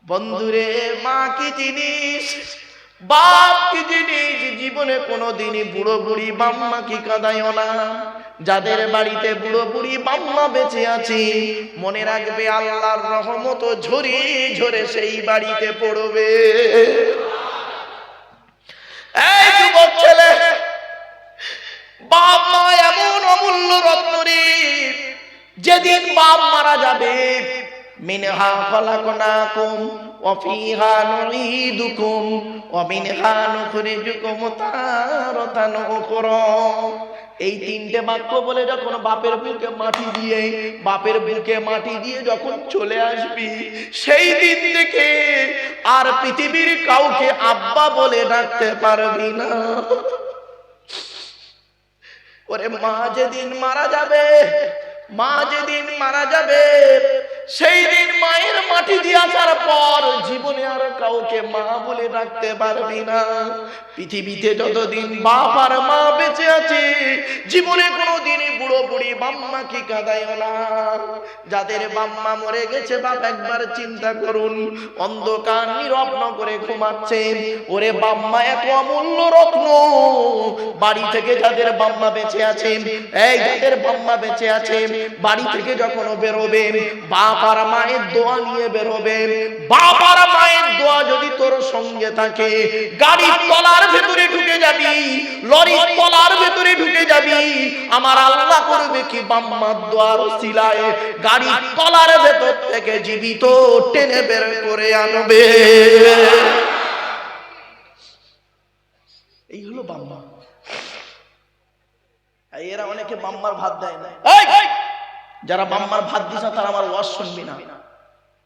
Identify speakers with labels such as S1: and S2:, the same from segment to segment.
S1: বন্ধুরে, মা কি জিনিস, বাপ কি জিনিস, জীবনে কোনোদিনই বুড়ো বুড়ি বাম্মা কি কাঁদায়ও না। যাদের বাড়িতে বুড়ো বুড়ি বাম্মা বেঁচে আছে, মনে রাখবে আল্লাহর রহমত ঝরে ঝরে সেই বাড়িতে পড়বে। এই যুবক ছেলে, বাপ মা এমন অমূল্য রত্ন রে, যেদিন বাপ মারা যাবে, মিনহা খলাকনাকুম ওয়া ফিহা নুঈদুকুম ওয়া মিনহা নুখরিজুকুম তারাতান উখরা। এই তিনটে বাক্য বলে যখন বাপের বুকে মাটি দিয়ে যখন চলে আসবি, সেই দিন থেকে আর পৃথিবীর কাউকে আব্বা বলে ডাকতে পারবি না। ওরে মা যেদিন মারা যাবে, সেই দিন মায়ের মাটি দিয়ে আসার পর জীবনে আর কাউকে মা বলে ডাকতে পারবি না। পৃথিবীতে যতদিন বাপ আর মা বেঁচে আছে, জীবনে কোনোদিনই বুড়ো বুড়ি বাম্মা কি কাঁদায় না। যাদের বাম্মা মরে গেছে, বাপ একবার চিন্তা করুন, অন্ধকার নীরব করে ঘুমাচ্ছে। ওরে বাম্মা এত অমূল্য রত্ন, বাড়ি থেকে যাদের বাম্মা বেঁচে আছে, এই যাদের বাম্মা বেঁচে আছে, বাড়ি থেকে যখন বেরোবে, বাপ আর মায়ের দোয়া নিয়ে বেরোবে। বাপ আর মায়ের দোয়া যদি তোর সঙ্গে থাকে, গাড়ির তলার ভেতরে ঢুকে যাবি, লরির তলার ভেতরে ঢুকে যাবি, আমার আল্লাহ করবে কি, বাম্মার দোয়ার ওসিলায় গাড়ির তলার ভেতর থেকে জীবিত টেনে বের করে আনবে। এই হলো বাম্মা। এরা অনেকে বাম্মার ভাত দেয় না। যারা বাম্মার ভাত দিছ তারা আমার ওয়াজ শুনবি না,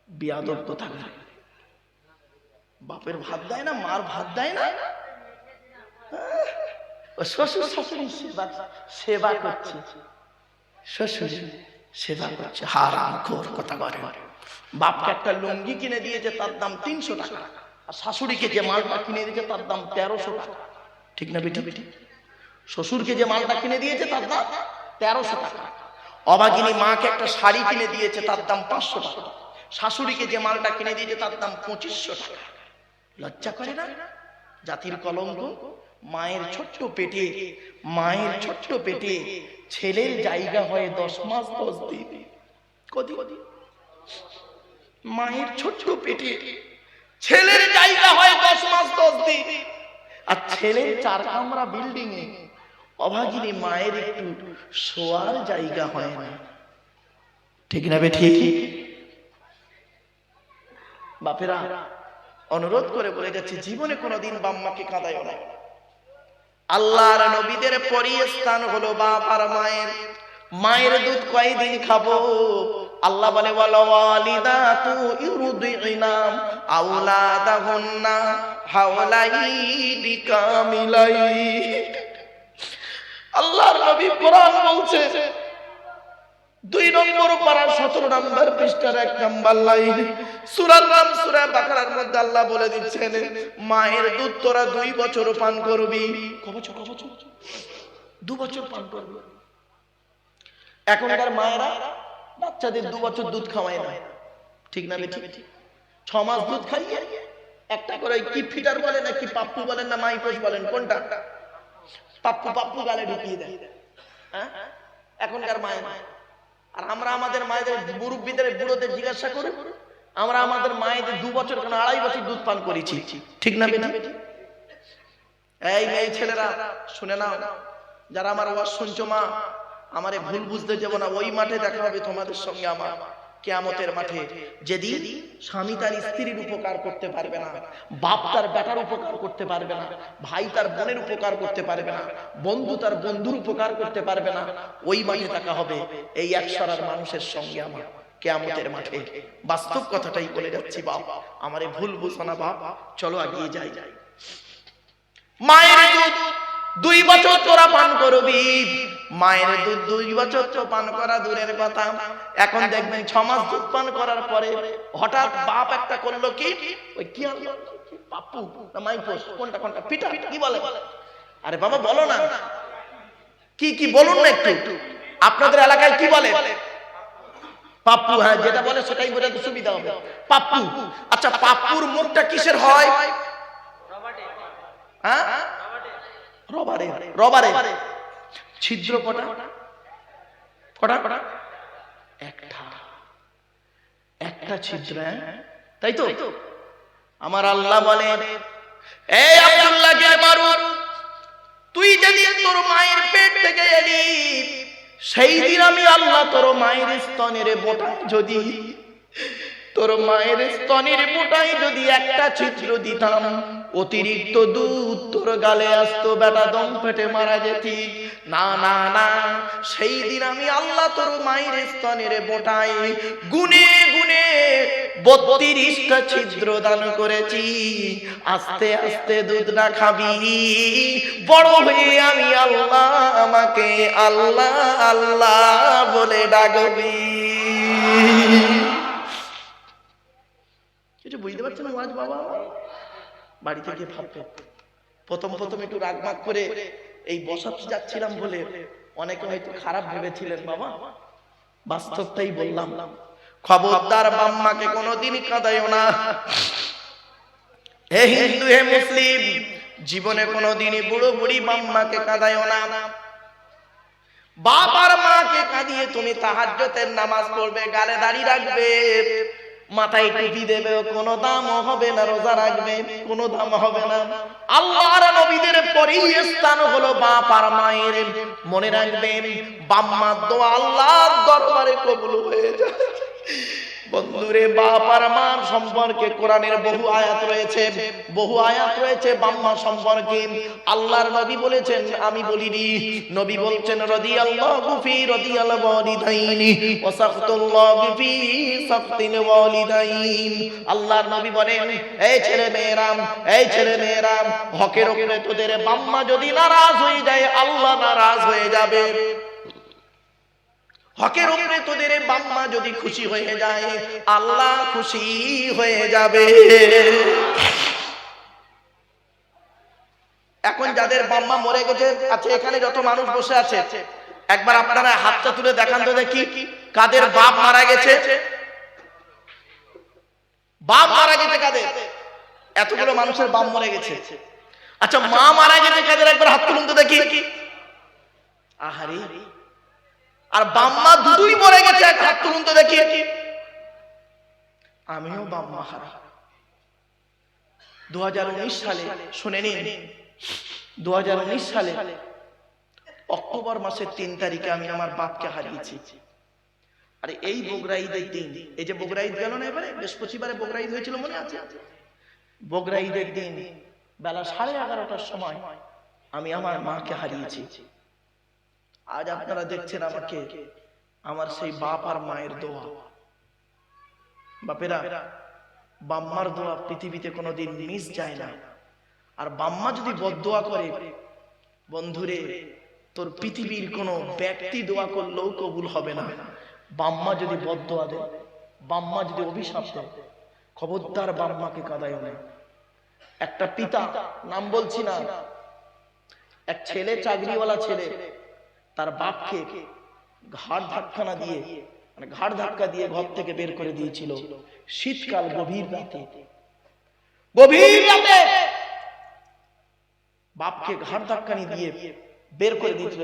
S1: বিয়াদব কোথাকার। বাপের ভাত দেয় না, মার ভাত দেয় না, শ্বশুর শাশুড়ি সেবা করছে, শ্বশুর সেবা করছে, হারামখোর কথা করে। বাপকে একটা লুঙ্গি কিনে দিয়েছে, তার দাম 300 টাকা, আর শাশুড়িকে যে মালটা কিনে দিয়েছে তার দাম 1300 টাকা। ঠিক না বেটি? শ্বশুরকে যে মালটা কিনে দিয়েছে তার দাম 1300 টাকা। অভাগিনী মাকে একটা শাড়ি কিনে দিয়েছে, তার দাম 500 টাকা। শাশুড়িকে যে মালটা কিনে দিয়েছে তার দাম 2500 টাকা। লজ্জা করে না? জাতির কলঙ্ক। মায়ের ছোট্ট পেটে ছেলের জায়গা হয় 10 মাস 10 দিন। মায়ের ছোট্ট পেটে ছেলের জায়গা হয় 10 মাস 10 দিন, আর ছেলের 4 কামরা বিল্ডিং এ অভাগিনী মায়ের একটু শোয়ার জায়গা হয় না। ঠিক না বেঠি? বাপেরা অনুরোধ করে বলে যাচ্ছে, জীবনে কোনোদিন বাম্মাকে কাঁদায় না। আল্লাহর নবীদের পরীয় স্থান হলো বাপ আর মায়ের। মায়ের দুধ কয়দিন খাবো? আল্লাহ বলে, ওয়ালিদাতু ইউরদিনা আওলাদাহুন্না হাওলাইনি কামিলাইন। আল্লাহর নবী কোরআন বলছে, 2 নম্বর পারা 17 নম্বর পৃষ্ঠার 1 নম্বর লাইন, সূরার নাম সূরা বাকারার মধ্যে আল্লাহ বলে দিচ্ছেন, মায়ের দুধ তোরা 2 বছর পান করবি। কত বছর? 2 বছর পান করবি। এখনকার মায়েরা বাচ্চাদের 2 বছর দুধ খাওয়ায় না। ঠিক না বেটি? 6 মাস দুধ খাইয়ে একটা করে কি ফিটার বলে না কি পাপ্পু বলেন না মাইপোষ বলেন, কোনটা? পাপ্পু গালে ঢুকিয়ে দেয়। হ্যাঁ, এখনকার মায়েরা। আর আমরা আমাদের মায়েদের মুরব্বীদের বুড়োদের জিজ্ঞাসা করি, আমরা আমাদের মায়েদের 2 বছর কেন 2.5 বছর দুধ পান করেছি। ঠিক না বেটি? এই মেয়ে ছেলেরা শুনে নাও, যারা আমার ওয়াজ শুনছো, মা আমারে ভুল বুঝতে যাবো না। ওই মাঠে দেখা হবে তোমাদের সঙ্গে আমার, কিয়ামতের মাঠে, যেদিন স্বামী তার স্ত্রীর উপকার করতে পারবে না, বাপ তার বেটার উপকার করতে পারবে না, ভাই তার বোনের উপকার করতে পারবে না, বন্ধু তার বন্ধুর উপকার করতে পারবে না। ওই মাঠে দেখা হবে এই 100 মানুষের সঙ্গে আমার, কিয়ামতের মাঠে। বাস্তব কথাটাই বলে যাচ্ছি বাপ, আমারে ভুল বুঝো না বাপ, চলো এগিয়ে যাই। মায়ের দুধ 2 বছর তোরা পান করবি। মায়ের দুধ 2 বছর তো পান করা দূরের কথা, এখন দেখবেন 6 মাস দুধ পান করার পরে হঠাৎ বাপ একটা করলো কি, ওই কি আনলো, পাপ্পু না মাইপোষ, কোনটা পিটা কি বলে? আরে বাবা বলো না, কি বলুন না একটু, আপনাদের এলাকায় কি বলে? পাপ্পু, হ্যাঁ যেটা বলে সেটাই বোঝাতে সুবিধা হবে। পাপ্পু, আচ্ছা পাপ্পুর মুখটা কিসের হয়? হ্যাঁ, রবারে। রবারে ছিদ্র কটা? কটা? একটা, একটা ছিদ্র, তাই তো? আমার আল্লাহ বলেন, এই আব্দুল্লাহ কে মারু, তুই যেদিন তোর মায়ের পেট থেকে এলি সেই দিন আমি আল্লাহ তোর মায়ের স্তনের বোটা যদি, তোর মায়ের স্তনের বোটায় যদি একটা ছিদ্র দিতাম, অতিরিক্ত দুধ তোর গালে আসতো, বেটা দম ফেটে মারা যেতি। না না না, সেই দিন আমি আল্লাহ তোর মায়ের স্তনের বোটায় গুনে গুনে 32টা ছিদ্র দান করেছি। আস্তে আস্তে দুধ না খাবি, বড় হয়ে আমি আল্লাহ, আমাকে আল্লাহ আল্লাহ বলে ডাকবি। কিছু বুঝতে পারছেন না আজ বাবা? বাড়ি থেকে ভাববে, প্রথম প্রথম একটু রাগমাগ করে এই বসাতে যাচ্ছিলাম বলে অনেকে হয়তো খারাপ ভেবেছিলেন বাবা, বাস্তবটাই বললাম। খবরদার বাম্মাকে কোনোদিন কাঁদাইও না। হে হিন্দু, হে মুসলিম, জীবনে কোনোদিনই বুড়ো বুড়ি বাম্মাকে কাঁদাইও না। বাপ আর মাকে কাঁদিয়ে তুমি তাহাজ্জুদের নামাজ পড়বে, গালে দাড়ি রাখবে, মাথায় টুপি দেবে, কোনো দাম হবে না। রোজা রাখবে, কোনো দাম হবে না। আল্লাহর নবীদের পরেই স্থান হলো বাপ আর মায়ের। মনে রাখবেন, বাম্মার দোয়া আল্লাহর দরবারে কবুল হয়ে যায়। বন্ধুরে, বাপ আর মা সম্পর্কে কোরআনের বহু আয়াত রয়েছে, বহু আয়াত রয়েছে বাম্মা সম্পর্কে। আল্লাহর নবী বলেছেন, আমি বলিনি, নবী বলছেন রাদিয়াল্লাহু ফি রাদিয়াল ওয়ালিদাইনি ওয়া সাখতুল্লাহি ফি সাখতিল ওয়ালিদাইন। আল্লাহর নবী বলেন, এই ছেলে মেয়েরা, এই ছেলে মেয়েরা, হকের উপরে তোদের বাম্মা যদি নারাজ হয়ে যায়, আল্লাহ নারাজ হয়ে যাবে। হকের উপরে তোদের বাম্মা যদি খুশি হয়ে যায়, আল্লাহ খুশি হয়ে যাবে। এখন যাদের বাম্মা মরে গেছে আছে, এখানে যত মানুষ বসে আছে, একবার আপনারা হাতটা তুলে দেখান তো দেখি, কাদের বাপ মারা গেছে? বাপ মারা গেছে কাদের? এতগুলো মানুষের বাপ মরে গেছে। আচ্ছা, মা মারা গেছে কাদের? একবার হাত তুলুন তো দেখি। আহারে, আর বাম্মা দুটোই মরে গেছে, এক হাত তুলুন তো দেখি। আমিও বাম্মা হারা। 2019 সালে, শুনে নিন, 2019 সালে অক্টোবর মাসের 3 তারিখে আমি আমার বাপকে হারিয়েছি। আরে এই বগুড়া ঈদের দিন, এই যে বগুড়া ঈদ গেল না এবারে, বৃহস্পতিবারে বগুড়া ঈদ হয়েছিল, মনে আছে? বগুড়া ঈদের দিন বেলা 11:30টার সময় আমি আমার মাকে হারিয়েছি। আজ আপনারা দেখছেন আমাকে, আমার সেই বাপ আর মায়ের দোয়া। বাপেরা, বাম্মার দোয়া পৃথিবীতে কোনোদিন মিস যায় না। আর বাম্মা যদি বদদোয়া করে, বন্ধুরে, তোর পৃথিবীর কোনো ব্যক্তি দোয়া করলেও কবুল হবে না। বাম্মা যদি বদদোয়া দেয়, বাম্মা যদি অভিশাপ দেয়, খবরদার বাম্মাকে কাঁদাইও না। একটা পিতা, নাম বলছি না, এক ছেলে, চাকরিওয়ালা ছেলে, তার বাপকে ঘাড় ধাক্কা দিয়ে, মানে ঘাড় ধাক্কা দিয়ে ঘর থেকে বের করে দিয়েছিল। শীতকাল, গভীর রাতে, গভীর রাতে বাপকে ঘাড় ধাক্কা দিয়ে বের করে দিয়েছিল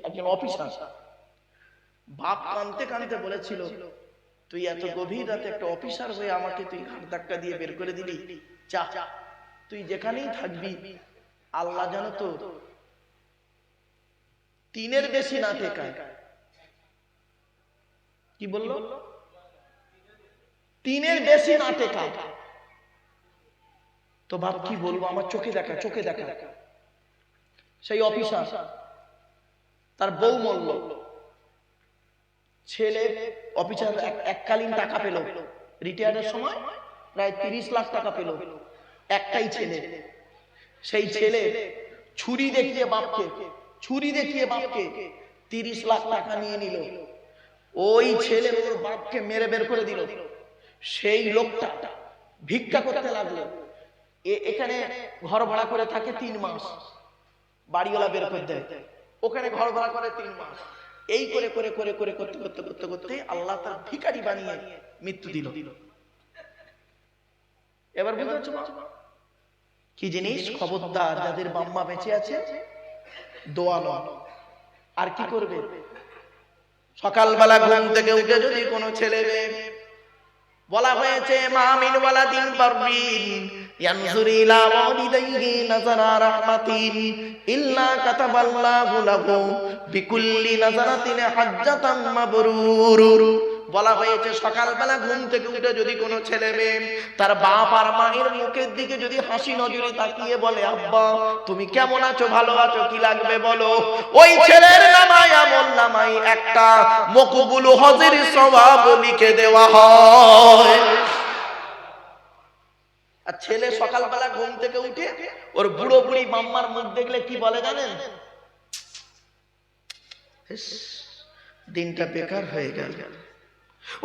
S1: একজন অফিসার। বাপ কাঁদতে কাঁদতে বলেছিল, তুই এত গভীর রাতে একটা অফিসার হয়ে আমাকে তুই ঘাড় ধাক্কা দিয়ে বের করে দিলি, যা তুই যেখানেই থাকবি, আল্লাহ জানো তো 3-এর বেশি না টেকায়। কি বললো? 3-এর বেশি না টেকায়। তো বাপ কি বলবো, আমার চোখে দেখা, চোখে দেখা। সেই অফিসার, তার বউ মরল, ছেলে অফিসার এককালীন টাকা পেল, রিটায়ারের সময় প্রায় 30 লাখ টাকা পেল, একটাই ছেলে। সেই ছেলে ছুরি দেখিয়ে বাপকে, ছুরি দেখিয়ে বাপকে 30 লাখ টাকা নিয়ে নিল। ওই ছেলে ওর বাপকে মেরে বের করে দিল। সেই লোকটা ভিক্ষা করতে লাগলো। এখানে ঘর ভাড়া করে থাকে 3 মাস, বাড়িওয়ালা বের করে দেয়। ওখানে ঘর ভাড়া করে 3 মাস, এই করে করে করে করে করতে করতে করতে করতে আল্লাহ তার ভিখারি বানিয়ে মৃত্যু দিল। এবার বুঝতে পারছো কি জিনিস? খবরদার, যাদের বাম্মা বেঁচে আছে দোয়া লও। আর কি করবে? সকালবেলা ঘুম থেকে উঠে যদি কোনো ছেলে মেয়ে, বলা হয়েছে মা মিন ওয়ালাদিন বাররিন ইয়ানজুরু ইলা ওয়ালিদাইহি নাযারা রাহমাতিন ইল্লা কাতাবাল্লাহু লাহু বিকুল্লি নাযারাতিন হাজ্জাতাম মাবরুর। বলা হয়েছে সকালবেলা ঘুম থেকে উঠে যদি কোনো ছেলে মেয়ে তার বাপ আর মায়ের মুখের দিকে যদি হাসি নজরে তাকিয়ে বলে আব্বা তুমি কেমন আছো, ভালো আছো, কি লাগবে বলো, ওই ছেলের নামায় আমল নামায় একটা মকবুল হজের সওয়াব লিখে দেওয়া হয়। আর ছেলে সকালবেলা ঘুম থেকে উঠে ওর বুড়ো বুড়ি মাম্মার মুখ দেখলে কি বলে জানেন? দিনটা বেকার হয়ে গেল।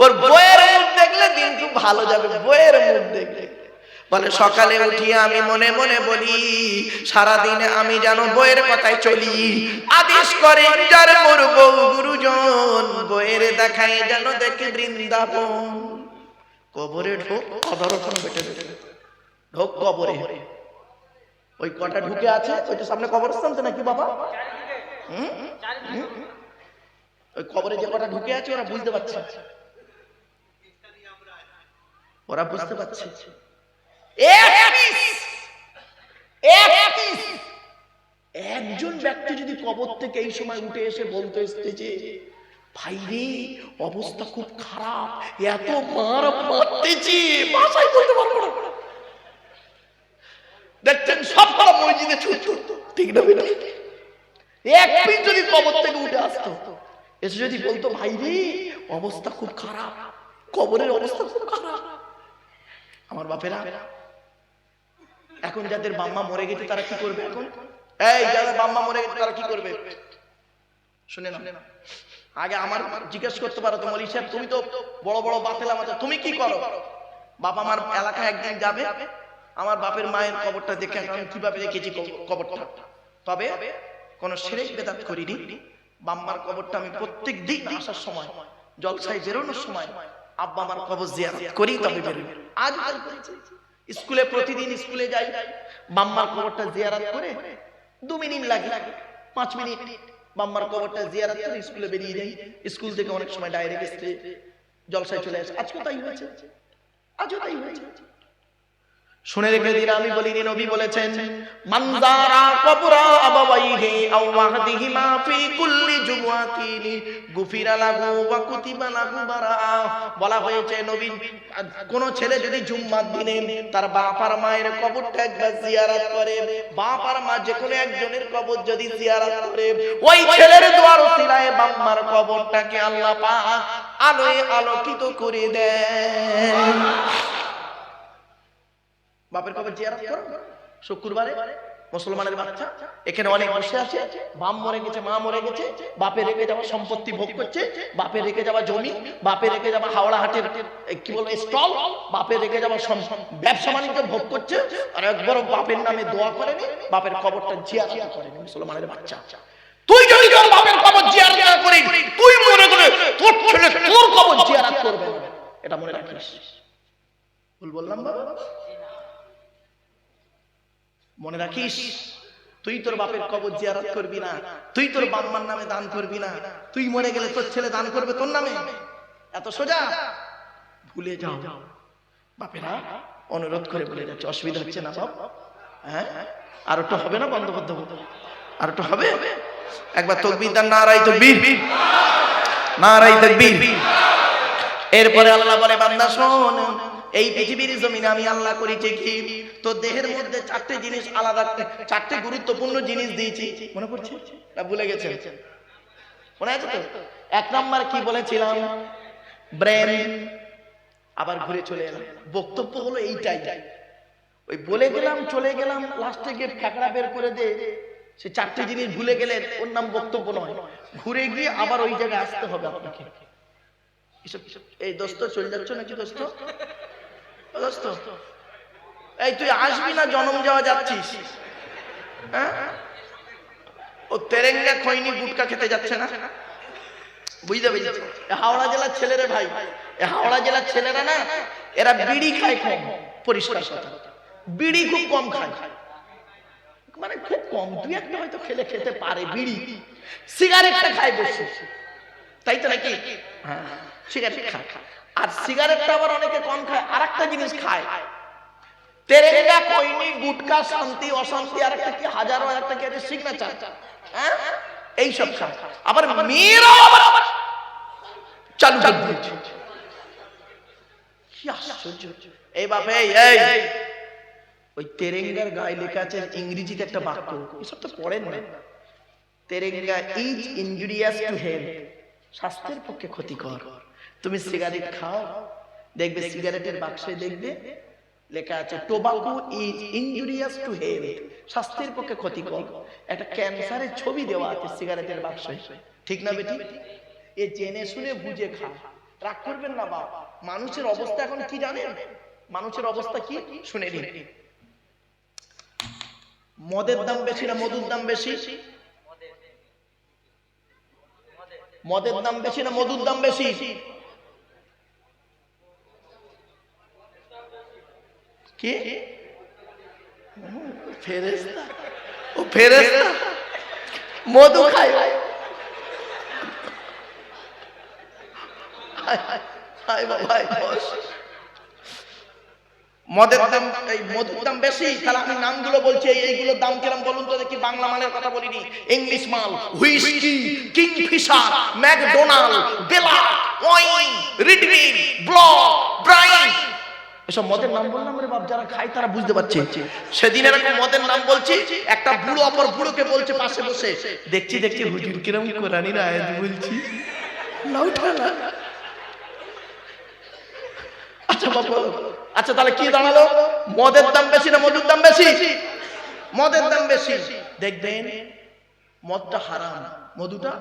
S1: ওর বইয়ের মুখ দেখলে দিন খুব ভালো যাবে। বইয়ের মুখ দেখলে বলে সকালে উঠিয়ে আমি মনে মনে বলি সারাদিনে আমি যেন বইয়ের কথায় চলি। আদেশ করেন যার মোর বউ গুরুজন বইয়ের দেখায় যেন দেখে বৃন্দাবন। কবরে ঢোক, অধরতন বেটে বেটে ঢোক কবরে। ওই কটা ঢুকে আছে ওইটা সামনে কবরস্থান তো নাকি বাবা? ওই কবরে যে কটা ঢুকে আছে ওরা বুঝতে পারছে, ওরা বুঝতে পারছে। একজন ব্যক্তি যদি কবর থেকে এই সময় উঠে এসে বলতে এসছে যে ভাই রে অবস্থা খুব খারাপ, এত মার মারতেছি ভাষায় বলতে পারবো না, দেখছেন সব করা মসজিদে ছুটতো, ঠিক না? এক পিস যদি কবর থেকে উঠে আসতো এসে যদি বলতো ভাই রে অবস্থা খুব খারাপ, কবরের অবস্থা খুব খারাপ। আমার বাপেরা এখন যাদের বাম্মা মরে গেছে তারা কি করবে? এখন এই যাদের বাম্মা মরে গেছে তারা কি করবে শুনে না। আগে আমার জিজ্ঞেস করতে পারো তো মলি সাহেব তুমি তো বড় বড় বাতেলা মাথা, তুমি কি করো? বাবা আমার এলাকায় একদিন যাবে, আমার বাপের মায়ের কবরটা দেখে আমি কিভাবে দেখেছি কবরটা, তবে কোন শিরক বেদাত করিনি। বাম্মার কবরটা আমি প্রত্যেক দিন আসার সময় জলসায় বেরোনোর সময় আব্বা আমার কবর জিয়ারত করি, তবে বেরোই। আজ স্কুলে প্রতিদিন স্কুলে যাই, বাম্মার কবরটা জিয়ারত করে 2 মিনিট লাগে, 5 মিনিট বাম্মার কবরটা জিয়ারত করে স্কুলে বেরিয়ে যাই। স্কুল থেকে অনেক সময় ডাইরেক্ট এসে জলসায় চলে আসে। আজকে তাই হয়েছে, আজও তাই হয়েছে। শুনে রেখে দিন, আমি বলিনি, নবী বলেছেন মানজারা কবরা আবাওয়াইহি আও ওয়াহদিহিমা ফি কুল্লি জুমআতিন গুফিরা লাহু ওয়া কুতিবা লাহু বারা। বলা হয়েছে নবী কোন ছেলে যদি জুম্মার দিনে তার বাপ আর মায়ের কবরটা একবার জিয়ারত করে, বাপ আর মা যে কোনো একজনের কবর যদি জিয়ারত করে, ওই ছেলের দোয়ার ওসিলায় বাম্মার কবরটাকে আল্লাহ পাক আলোয় আলোকিত করে দেন। বাপের কবর জিয়ারত করো শুক্রবারে। মুসলমানের বাচ্চা এখানে অনেক বসে আছে, বাপ মরে গেছে, মা মরে গেছে, বাপে রেখে যাওয়া সম্পত্তি ভোগ করছে, বাপে রেখে যাওয়া জমি, বাপে রেখে যাওয়া হাওড়া হাটের কি বলবো স্টল, বাপে রেখে যাওয়া ব্যবসা বাণিজ্য ভোগ করছে, আর একবার বাপের নামে দোয়া করেনি, বাপের কবরটা জিয়ারত করেনি। মুসলমানের বাচ্চা তুই যদি তোর বাপের কবর জিয়ারত না করিস, তুই মনে করে তোর ছেলে তোর কবর জিয়ারত করবে না, এটা মনে রাখিস। ভুল বললাম বাবা? মনে রাখিস, তুই তোর বাপের কবর জিয়ারত করবি না, তুই তোর বাম্মার নামে দান করবি না, তুই মরে গেলে তোর ছেলে দান করবে তোর নামে, এত সোজা? ভুলে যাও। বাপেরা অনুরোধ করে বলে যাচ্ছে, অসুবিধা হচ্ছে না বাপ? হ্যাঁ, আর একটু হবে না বন্দ্যোপাধ্যায়? আর একটু হবে? একবার তাকবীর দেন, নারায়ে তাকবীর, নারায়ে তাকবীর। এরপরে আল্লাহ বলে বান্দা শোন, এই পৃথিবীর জমিনে আমি আল্লাহ করেছি কি তোর দেহের মধ্যে 4টে জিনিস আলাদা, 4টে গুরুত্বপূর্ণ জিনিস দিয়েছি। মনে পড়ছে না? ভুলে গেছেন? মনে আছে তো? 1 নাম্বার কি বলেছিলাম? ব্রেন। আবার ঘুরে চলে এলাম, বক্তব্য হলো এইটাই। ওই বলে গেলাম চলে গেলাম, লাস্টে গিয়ে ফ্যাকড়া বের করে দে, সে 4টে জিনিস ভুলে গেলে ওর নাম বক্তব্য নয়। ঘুরে গিয়ে আবার ওই জায়গায় আসতে হবে আপনাকে। এই দোস্ত চলে যাচ্ছ নাকি দোস্ত? দোস্ত এই তুই আসবি না জনম যাওয়া যাচ্ছিস? হ্যাঁ, ও তেরেঙ্গা খৈনি গুটকা খেতে যাচ্ছে না? বুঝতে পেরেছি? হাওড়া জেলার ছেলেরা ভাই, হাওড়া জেলার ছেলেরা না, এরা বিড়ি খায় কম, পরিষ্কার কথা, বিড়ি খুব কম খায়, মানে খুব কম, দুই একটা হয়তো খেতে পারে বিড়ি, সিগারেটটা খায় বেশি, তাই তো নাকি? হ্যাঁ, সিগারেট খায়। আর সিগারেটটা আবার অনেকে কম খায়, আর একটা জিনিস খায়, তেরেঙ্গা, কইনি, গুটকা, শান্তি অশান্তি, আর একটা কি হাজারো, আর একটা কি আছে সিগনেচার, হ্যাঁ, এইসব খায়। আবার মেয়েরা আবার চালু করে দিয়েছে, কি আশ্চর্য! এই বাপে, এই ওই তেরেঙ্গার গায়ে লেখা আছে ইংরেজিতে একটা বাক্য, এসব তো পড়েন না। তেরেঙ্গা ইজ ইনজুরিয়াস টু হেলথ, স্বাস্থ্যের পক্ষে ক্ষতিকর। তুমি সিগারেট খাও, দেখবে সিগারেটের বাক্সে দেখবে লেখা আছে tobacco is injurious to health, স্বাস্থ্যের পক্ষে ক্ষতিকর। একটা ক্যান্সারের ছবি দেওয়া আছে সিগারেটের বাক্সে, ঠিক না বেটি? এ জেনে শুনে বুঝে খা, রাগ করবেন না বাবা। মানুষের অবস্থা এখন কি জানেন? মানুষের অবস্থা কি শুনে নিন। মদের দাম বেশি না মধুর দাম বেশি? মদের দাম বেশি না মধুর দাম বেশি? কি ফেরেশতা? ও ফেরেশতা মধু খায়? মদের দাম, এই মধুর দাম বেশি। তাহলে আমি নামগুলো বলছি, এইগুলোর দাম কিরম বলুন তো দেখি। বাংলা মালের কথা বলিনি, ইংলিশ মাল, হুইস্কি, কিংফিশার, ম্যাকডোনাল্ড, বেলা, ওয়াইন, রিডমিল, ব্লক, ব্রাইন, এসব মদের নাম বললাম রে বাপ। যারা খায় তারা বুঝতে পারছে। সেদিন এরকম মদের নাম বলছি, একটা বুড়ো অপর বুড়োকে বলছে পাশে বসে, দেখছি হুজুর কিরম কোরআনির আয়াত বলছি, না উঠা না। আচ্ছা বাবা, আচ্ছা তাহলে কি দাঁড়ালো? মদের দাম বেশি না মধুর দাম বেশি? মদের দাম বেশি। দেখবেন মদটা হারাম, মধুটা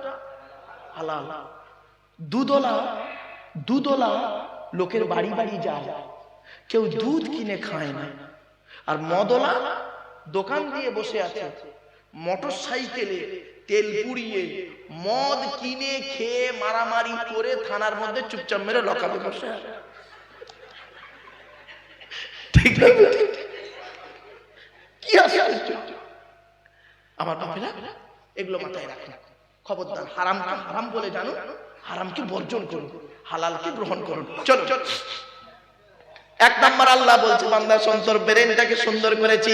S1: হালাল। দুধওয়ালা লোকের বাড়ি বাড়ি যায়, কেউ দুধ কিনে খায় না। আর মদওয়ালা দোকান দিয়ে বসে আছে, মোটর সাইকেলে তেল পুড়িয়ে মদ কিনে খেয়ে মারামারি করে থানার মধ্যে চুপচাপ মেরে লকাবে বসে আছে। ঠিক না? কি আশ্চর্য! আমার বাপেরা এগুলো মাথায় রাখেন। খবরদার, হারামকে হারাম বলে জানো, হারামকে বর্জন করুন, হালালকে গ্রহণ করুন। চলো চলো, এক নাম্বার আল্লাহ বলছে, বান্দা শোন, তোর ব্রেনটাকে সুন্দর করেছি,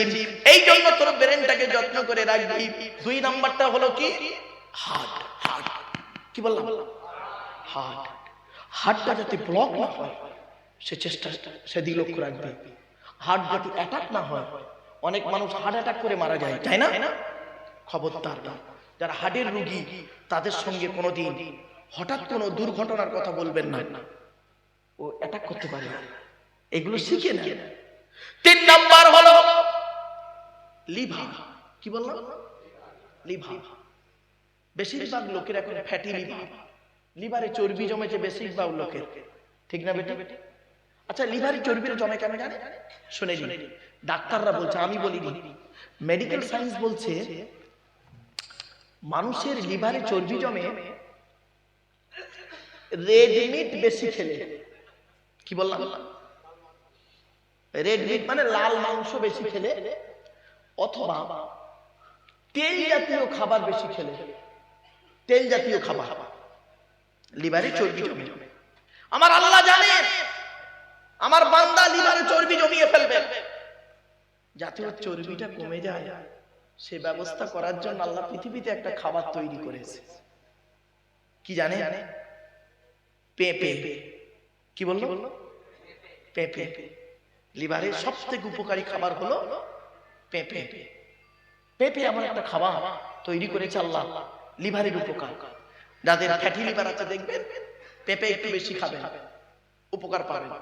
S1: এই জন্য তোর ব্রেনটাকে যত্ন করে রাখবি। দুই নাম্বারটা হলো কি? হার্ট। হার্ট কি বললাম? হার্ট। হার্টটা যাতে ব্লক না হয় সে চেষ্টা, সেদিকে লক্ষ্য রাখবে। হার্ট যাতে অ্যাটাক না হয়। অনেক মানুষ হার্ট অ্যাটাক করে মারা যায়, তাই না? খবরদার, যারা হার্টের রোগী তাদের সঙ্গে কোনোদিন হঠাৎ কোনো দুর্ঘটনার কথা বলবেন না, ও অ্যাটাক করতে পারে, এগুলো শিখে না। তিন নাম্বার হলো লিভার। কি বললাম? লিভার। বেশিরভাগ লোকের এখন ফ্যাটি লিভার, লিভারে চর্বি জমেছে বেশিরভাগ লোকের, ঠিক না বেটি? আচ্ছা, লিভারে চর্বিটা জমে কেন জানে? শুনে নিন, ডাক্তাররা বলছে, আমি বলিনি, মেডিকেল সায়েন্স বলছে মানুষের লিভারে চর্বি জমে রেড মিট বেশি খেলে। কি বললাম? রেড মিট মানে লাল মাংস বেশি খেলে, অথবা তেল জাতীয় খাবার বেশি খেলে। তেল জাতীয় খাবার লিভারে চর্বি জমে। আমার আল্লাহ জানে আমার বান্দা লিভারে চর্বি জমিয়ে ফেলবে, যাতে ওর চর্বিটা কমে যায়, সে ব্যবস্থা করার জন্য আল্লাহ পৃথিবীতে একটা খাবার তৈরি করেছে। কি জানে? পেঁপে। কি বললো? পেঁপে। লিভারের সবথেকে উপকারী খাবার হলো পেঁপে। পেঁপে এমন একটা খাবার তৈরি করেছে আল্লাহ, লিভারের উপকার। যাদের ফ্যাটি লিভার আছে দেখবেন পেঁপে একটু বেশি খাবেন, উপকার পাবেন।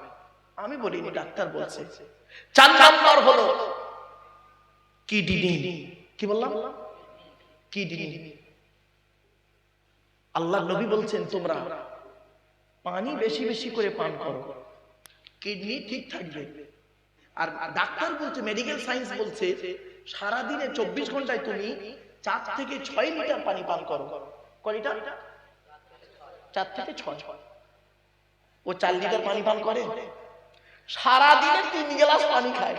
S1: আমি বলিনি, ডাক্তার বলছে। চার নাম্বার হলো কিডনি। কি বললাম? কিডনি। আল্লাহ নবী বলছেন তোমরা পানি বেশি বেশি করে পান করো, কিডনি ঠিক থাকবে। আর ডাক্তার বলছে, মেডিকেল সায়েন্স বলছে সারাদিনে 24 ঘন্টায় তুমি 4 থেকে 6 লিটার পানি পান করো। ক লিটার? 4 থেকে 6। ও 4 লিটার পানি পান করে, সারাদিনে 3 গ্লাস পানি খায়,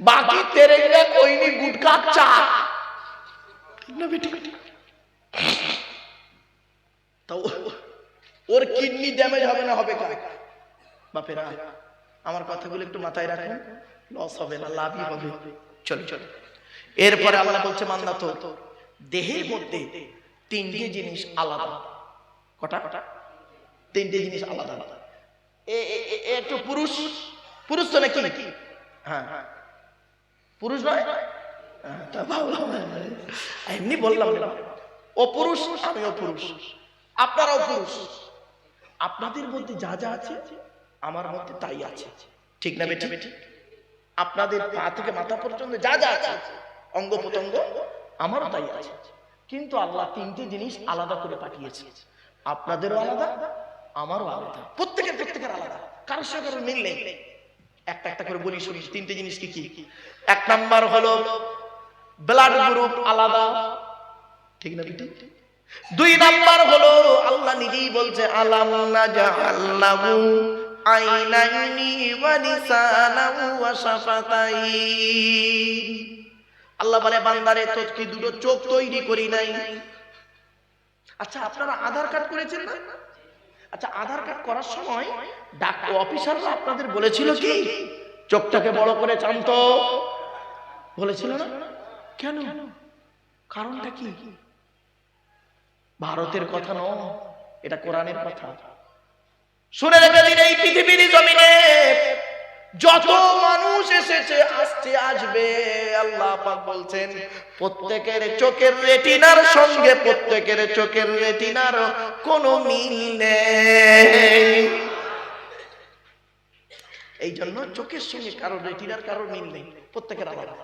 S1: বাকি তেরেঙ্গা কইনি গুটকা চা। ঠিক না বেটি? তো ওর কিডনি ড্যামেজ হবে না হবে কার? বাপেরা আমার কথাগুলো একটু মাথায় রাখুন, লস হবে না, লাভই হবে। চলো চলো, এরপরে আল্লাহ বলছে বান্দা তো দেহের মধ্যে 3টে জিনিস আলাদা। কটা? 3টে জিনিস আলাদা। একটু পুরুষ পুরুষ তো নাকি? হ্যাঁ হ্যাঁ, পুরুষ নয়? এমনি বললাম, ও পুরুষ আমিও পুরুষ, আপনারাও পুরুষ। আপনাদের মধ্যে যা যা আছে আমার মধ্যে তাই আছে। ঠিক না বেটি? আপনাদের পা থেকে মাথা পর্যন্ত যা যা আছে অঙ্গ প্রত্যঙ্গ আমারও তাই আছে। কিন্তু আল্লাহ 3টে জিনিস আলাদা করে পাঠিয়েছে, আপনাদেরও আলাদা আমারও আলাদা, প্রত্যেকের আলাদা, কারোর সাথে কারোর মিল নেই। একটা একটা করে বলি শুনি 3টে জিনিস কি কি। 1 নাম্বার হলো ব্লাড গ্রুপ আলাদা। ঠিক না বেটি? 2 নাম্বার হলো আল্লাহ নিজেই বলছে আলাম নাজআল লাহু আইনাইনি ওয়া লিসানান ওয়া শাফাতাইন। আল্লাহ বলে বান্দারে তো কি 2টো চোখ তৈরি করি নাই? আচ্ছা আপনারা আধার কার্ড করেছেন না? আচ্ছা আধার কার্ড করার সময় ডাক্তার অফিসাররা আপনাদের বলেছিল কি চোখটাকে বড় করে চান্ত? বলেছিল না? কেন? কারণটা কি? ভারতের কথা নয়, এটা কোরআনের কথা। শুনে রেখে দিন, এই পৃথিবীর জমিনে যত মানুষ এসেছে, আসছে, আসবে, আল্লাহ পাক বলছেন প্রত্যেকের চোখের রেটিনার সঙ্গে প্রত্যেকের চোখের রেটিনার কোনো মিল নেই। এই জন্য চোখের সঙ্গে কারোর রেটিনার কারোর মিল নেই, প্রত্যেকের আলাদা।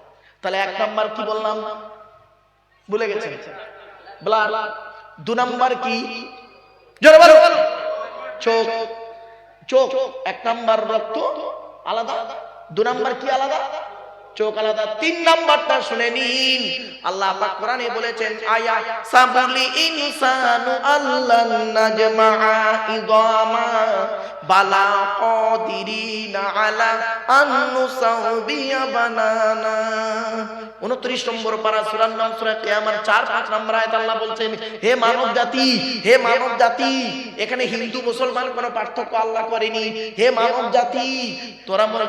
S1: তাহলে 1 নাম্বার কি বললাম? ভুলে গেছেন? ব্লাড। 2 নাম্বার কি? জোরে বলো। চোখ। চোখ 1 নাম্বার রক্ত আলাদা, 2 নাম্বার কি আলাদা? চোখ আলাদা। 3 নাম্বারটা শুনে নিন, আল্লাহ পাক কোরআনে বলেছেন আয়া সাবুলি ইনসানু আল্লান নাজমাআ ইদামা বালা কাদিরিনা আলা আন নুসাউবিয়া বানানা। 29 নম্বর পারা সূরার নাম সূরা কিয়ামার 4-5 নম্বর আয়াত আল্লাহ বলছেন হে মানব জাতি, হে মানব জাতি, এখানে হিন্দু মুসলমান কোনো পার্থক্য আল্লাহ করেনি। হে মানব জাতি,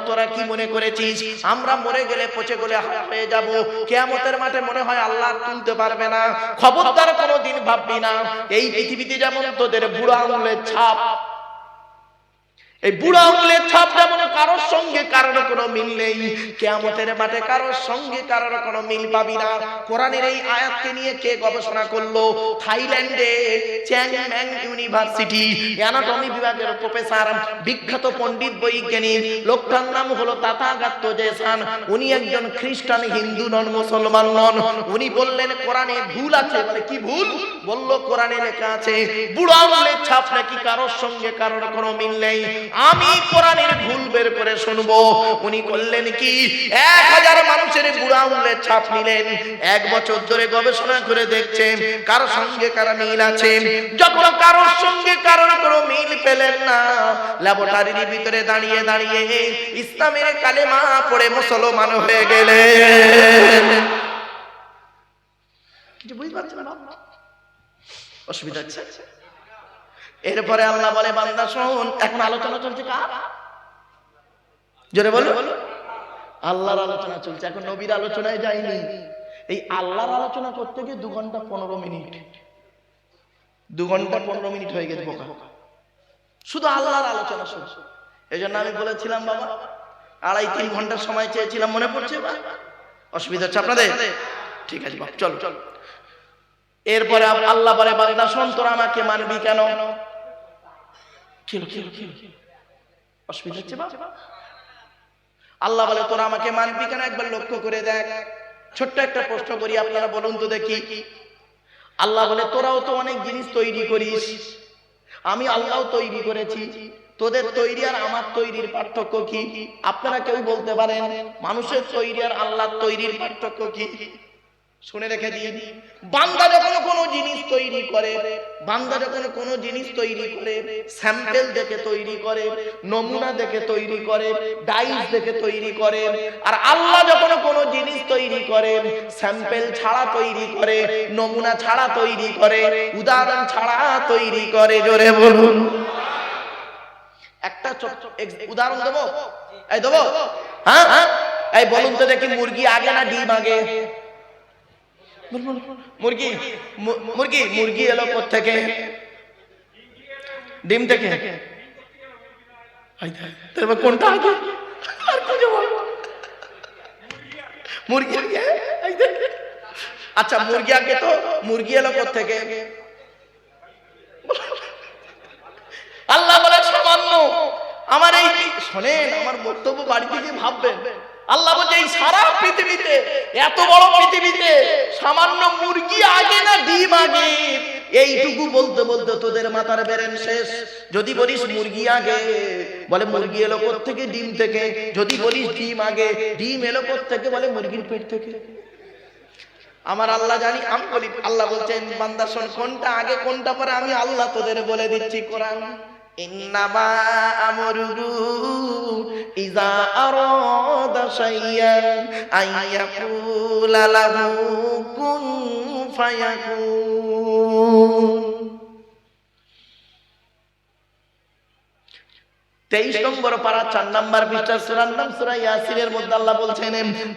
S1: তোরা কি মনে করেছিস আমরা মরে গেলে পচে গলে হয়ে যাব, কিয়ামতের মাঠে মনে হয় আল্লাহ তুলতে পারবে না? খবরদার কোনোদিন ভাববি না। এই পৃথিবীতে যেমন তোদের বুড়া আঙুলের ছাপ, এই বুড়া আঙুলের ছাপ যেমন কারোর সঙ্গে কারোর কোনো মিল নেই, কিয়ামতের মাঠে কারোর সঙ্গে কারোর কোনো মিল পাবি না। কোরআনের এই আয়াতকে নিয়ে কে গবেষণা করলো? থাইল্যান্ডে চ্যাংম্যাং ইউনিভার্সিটি অ্যানাটমি বিভাগের প্রফেসর, বিখ্যাত পণ্ডিত বৈজ্ঞানিক, লোকটার নাম হলো তাথাগত জেসান। উনি একজন খ্রিস্টান, হিন্দু নন, মুসলমান নন। উনি বললেন কোরআনে ভুল আছে। বলে কি ভুল? বলল কোরআনে লেখা আছে বুড়া আঙুলের ছাপ নাকি কারোর সঙ্গে কারোর কোনো মিল নেই। আমি কোরআনের ভুল বের করে শুনবো। উনি করলেন কি 1000 মানুষের বুড়া আঙুলের ছাপ নিলেন, 1 বছর ধরে গবেষণা করে দেখছেন কারোর সঙ্গে কারো মিল আছে। যখন কারোর সঙ্গে কারোর কোনো মিল পেলেন না, ল্যাবরেটরির ভিতরে দাঁড়িয়ে দাঁড়িয়ে ইসলামের কালেমা পড়ে মুসলমান হয়ে গেলেন। কিছু বুঝতে পারছেন না? অসুবিধা হচ্ছে? এরপরে আল্লাহ বলে বান্দা শোন, এখন আলোচনা চলছে কার? জোরে বলো। আল্লাহর আলোচনা চলছে, এখন নবীর আলোচনায় যায়নি। এই আল্লাহর আলোচনা করতে গিয়ে 2 ঘন্টা 15 মিনিট, 2 ঘন্টা 15 মিনিট হয়ে গেছে বোকা, শুধু আল্লাহর আলোচনা শুনছো। এই জন্য আমি বলেছিলাম বাবা 2.5-3 ঘন্টার সময় চেয়েছিলাম, মনে পড়ছে? বা অসুবিধা হচ্ছে আপনাদের? ঠিক আছে বাপ, চলো চলো। এরপরে আল্লাহ বলে বান্দা শোন, তোরা আমাকে মানবি কেন? অসুবিধা হচ্ছে বাপ? আল্লাহ বলে তোরা আমাকে মানবি কেন? একবার লক্ষ্য করে দেখ। ছোট্ট একটা প্রশ্ন করি, আপনারা বলুন তো দেখি। আল্লাহ বলে তোরাও তো অনেক জিনিস তৈরি করিস, আমি আল্লাহও তৈরি করেছি, তোদের তৈরি আর আমার তৈরির পার্থক্য কি? আপনারা কেউ বলতে পারেন মানুষের তৈরি আর আল্লাহর তৈরির পার্থক্য কি? শুনে রেখে দিন, বান্দা যখন কোনো জিনিস তৈরি করে, বান্দা যখন কোনো জিনিস তৈরি করে, স্যাম্পল দেখে তৈরি করে, নমুনা দেখে তৈরি করে, ডাইস দেখে তৈরি করে। আর আল্লাহ যখন কোনো জিনিস তৈরি করে, স্যাম্পল ছাড়া তৈরি করে, নমুনা ছাড়া তৈরি করে, উদাহরণ ছাড়া তৈরি করে। জোরে বলুন। একটা উদাহরণ দেবো, এই দেবো, হ্যাঁ হ্যাঁ, এই বলুন তো দেখি, মুরগি আগে না ডিম আগে? মুরগি মুরগি মুরগি এলো কোত্থেকে? ডিম থেকে। কোনটা আগে? মুরগি। আচ্ছা মুরগি আগে, তো মুরগি এলো কোত্থেকে? আল্লাহ বলে সামান্য, আমার এই শোনেন, আমার বক্তব্য বাড়িতে গিয়ে ভাববেন। আল্লাহ বলছে এই সারা পৃথিবীতে, এত বড় পৃথিবীতে সামান্য মুরগি আগে না ডিম আগে? এইটুকু বলতে বলতে তোদের মাথার বেরেন শেষ। যদি বলিস মুরগি আগে, বলে মুরগি এলো কোত্থেকে? ডিম থেকে। যদি বলিস ডিম আগে, ডিম এলো কোত্থেকে? বলে মুরগির পেট থেকে। আমার আল্লাহ জানি, আমি বলি, আল্লাহ বলছেন বান্দা শোন, কোনটা আগে কোনটা পরে আমি আল্লাহ তোদের বলে দিচ্ছি। কোরআন, ইন্নামা আমরুহু ইযা আরাদা শাইয়ান আইয়াকুলা লাহু কুন ফায়াকুন। 23 নম্বর পারা 4 নম্বর পৃষ্ঠা, সূরার নাম সূরা ইয়াসিনের মধ্যে আল্লাহ বলছেন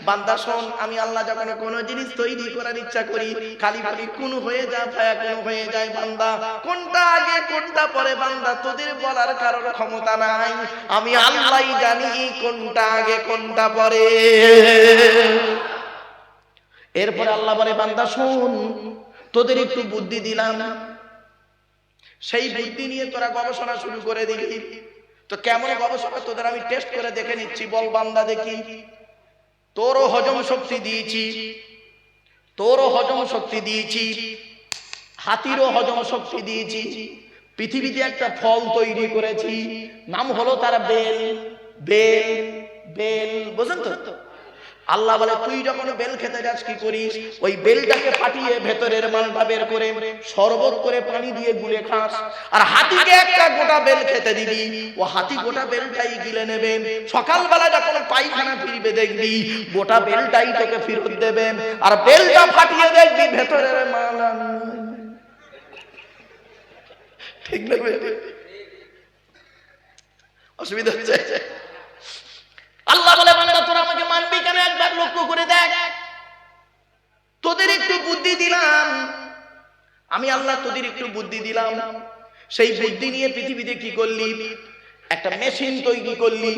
S1: বান্দা শোন, আমি আল্লাহ যখন কোনো জিনিস তৈরি করার ইচ্ছা করি, খালি বলি কুন হয়ে যা, ফায়াকুন হয়ে যায়। বান্দা কোনটা আগে কোনটা পরে বান্দা তোদের বলার কারোর ক্ষমতা নাই, আমি আল্লাহই জানি কোনটা আগে কোনটা পরে। এরপরে আল্লাহ বলে বান্দা শোন, তোদের একটু বুদ্ধি দিলাম, সেই বুদ্ধি নিয়ে তোরা গবেষণা শুরু করে দিলি। তো কেমন গবেষণা তোদের আমি টেস্ট করে দেখে নিচ্ছি, বল বান্দা দেখি। তোরও হজম শক্তি দিয়েছি, তোরও হজম শক্তি দিয়েছি, হাতিরও হজম শক্তি দিয়েছি। পৃথিবীতে একটা ফল তৈরি করেছি, নাম হলো তার বেল। বেল বেল বুঝেন তো? আল্লাহ বলে তুই যখন বেল খেতে যাস কি করিস? ওই বেলটাকে ফাটিয়ে ভেতরের মালটা বের করে শরবত করে পানি দিয়ে গুলে খাস। আর হাতিকে একটা গোটা বেল খেতে দিবি, ও হাতি গোটা বেলটাই গিলে নেবে। সকালবেলা যখন পায়খানা ফিরবে দেখবি গোটা বেলটাই তোকে ফেরত দেবে। আর বেলটা ফাটিয়ে দেখবি ভেতরের মাল। ঠিক না? অসুবিধা হচ্ছে? আল্লাহ বলে বান্দা তোরা আমাকে মানবি কেন? একবার লক্ষ্য করে দেখ, তোদের একটু বুদ্ধি দিলাম, আমি আল্লাহ তোদের একটু বুদ্ধি দিলাম। সেই বুদ্ধি নিয়ে পৃথিবীতে কি করলি? একটা মেশিন তৈরি করলি।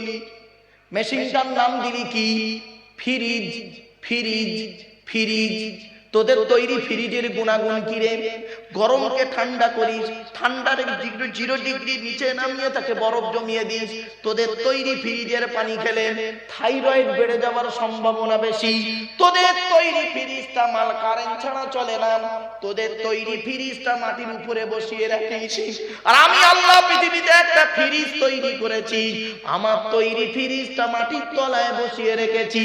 S1: মেশিনটার নাম দিলি কি? ফ্রিজ। Fridge fridge. তোদের তৈরি ফ্রিজের গুণাগুণ কি রে? গরমকে ঠান্ডা করিস, ঠান্ডার 0 ডিগ্রি নিচে নামিয়ে তাকে বরফ জমিয়ে দিস। তোদের তৈরি ফ্রিজের পানি খেলে থাইরয়েড বেড়ে যাওয়ার সম্ভাবনা বেশি। তোদের তৈরি ফ্রিজটা মাল কারেন্ট ছাড়া চলে না, তোদের তৈরি ফ্রিজটা মাটির উপরে বসিয়ে রাখিস। আর আমি আল্লাহ পৃথিবীতে একটা ফ্রিজ তৈরি করেছি, আমার তৈরি ফ্রিজটা মাটির তলায় বসিয়ে রেখেছি।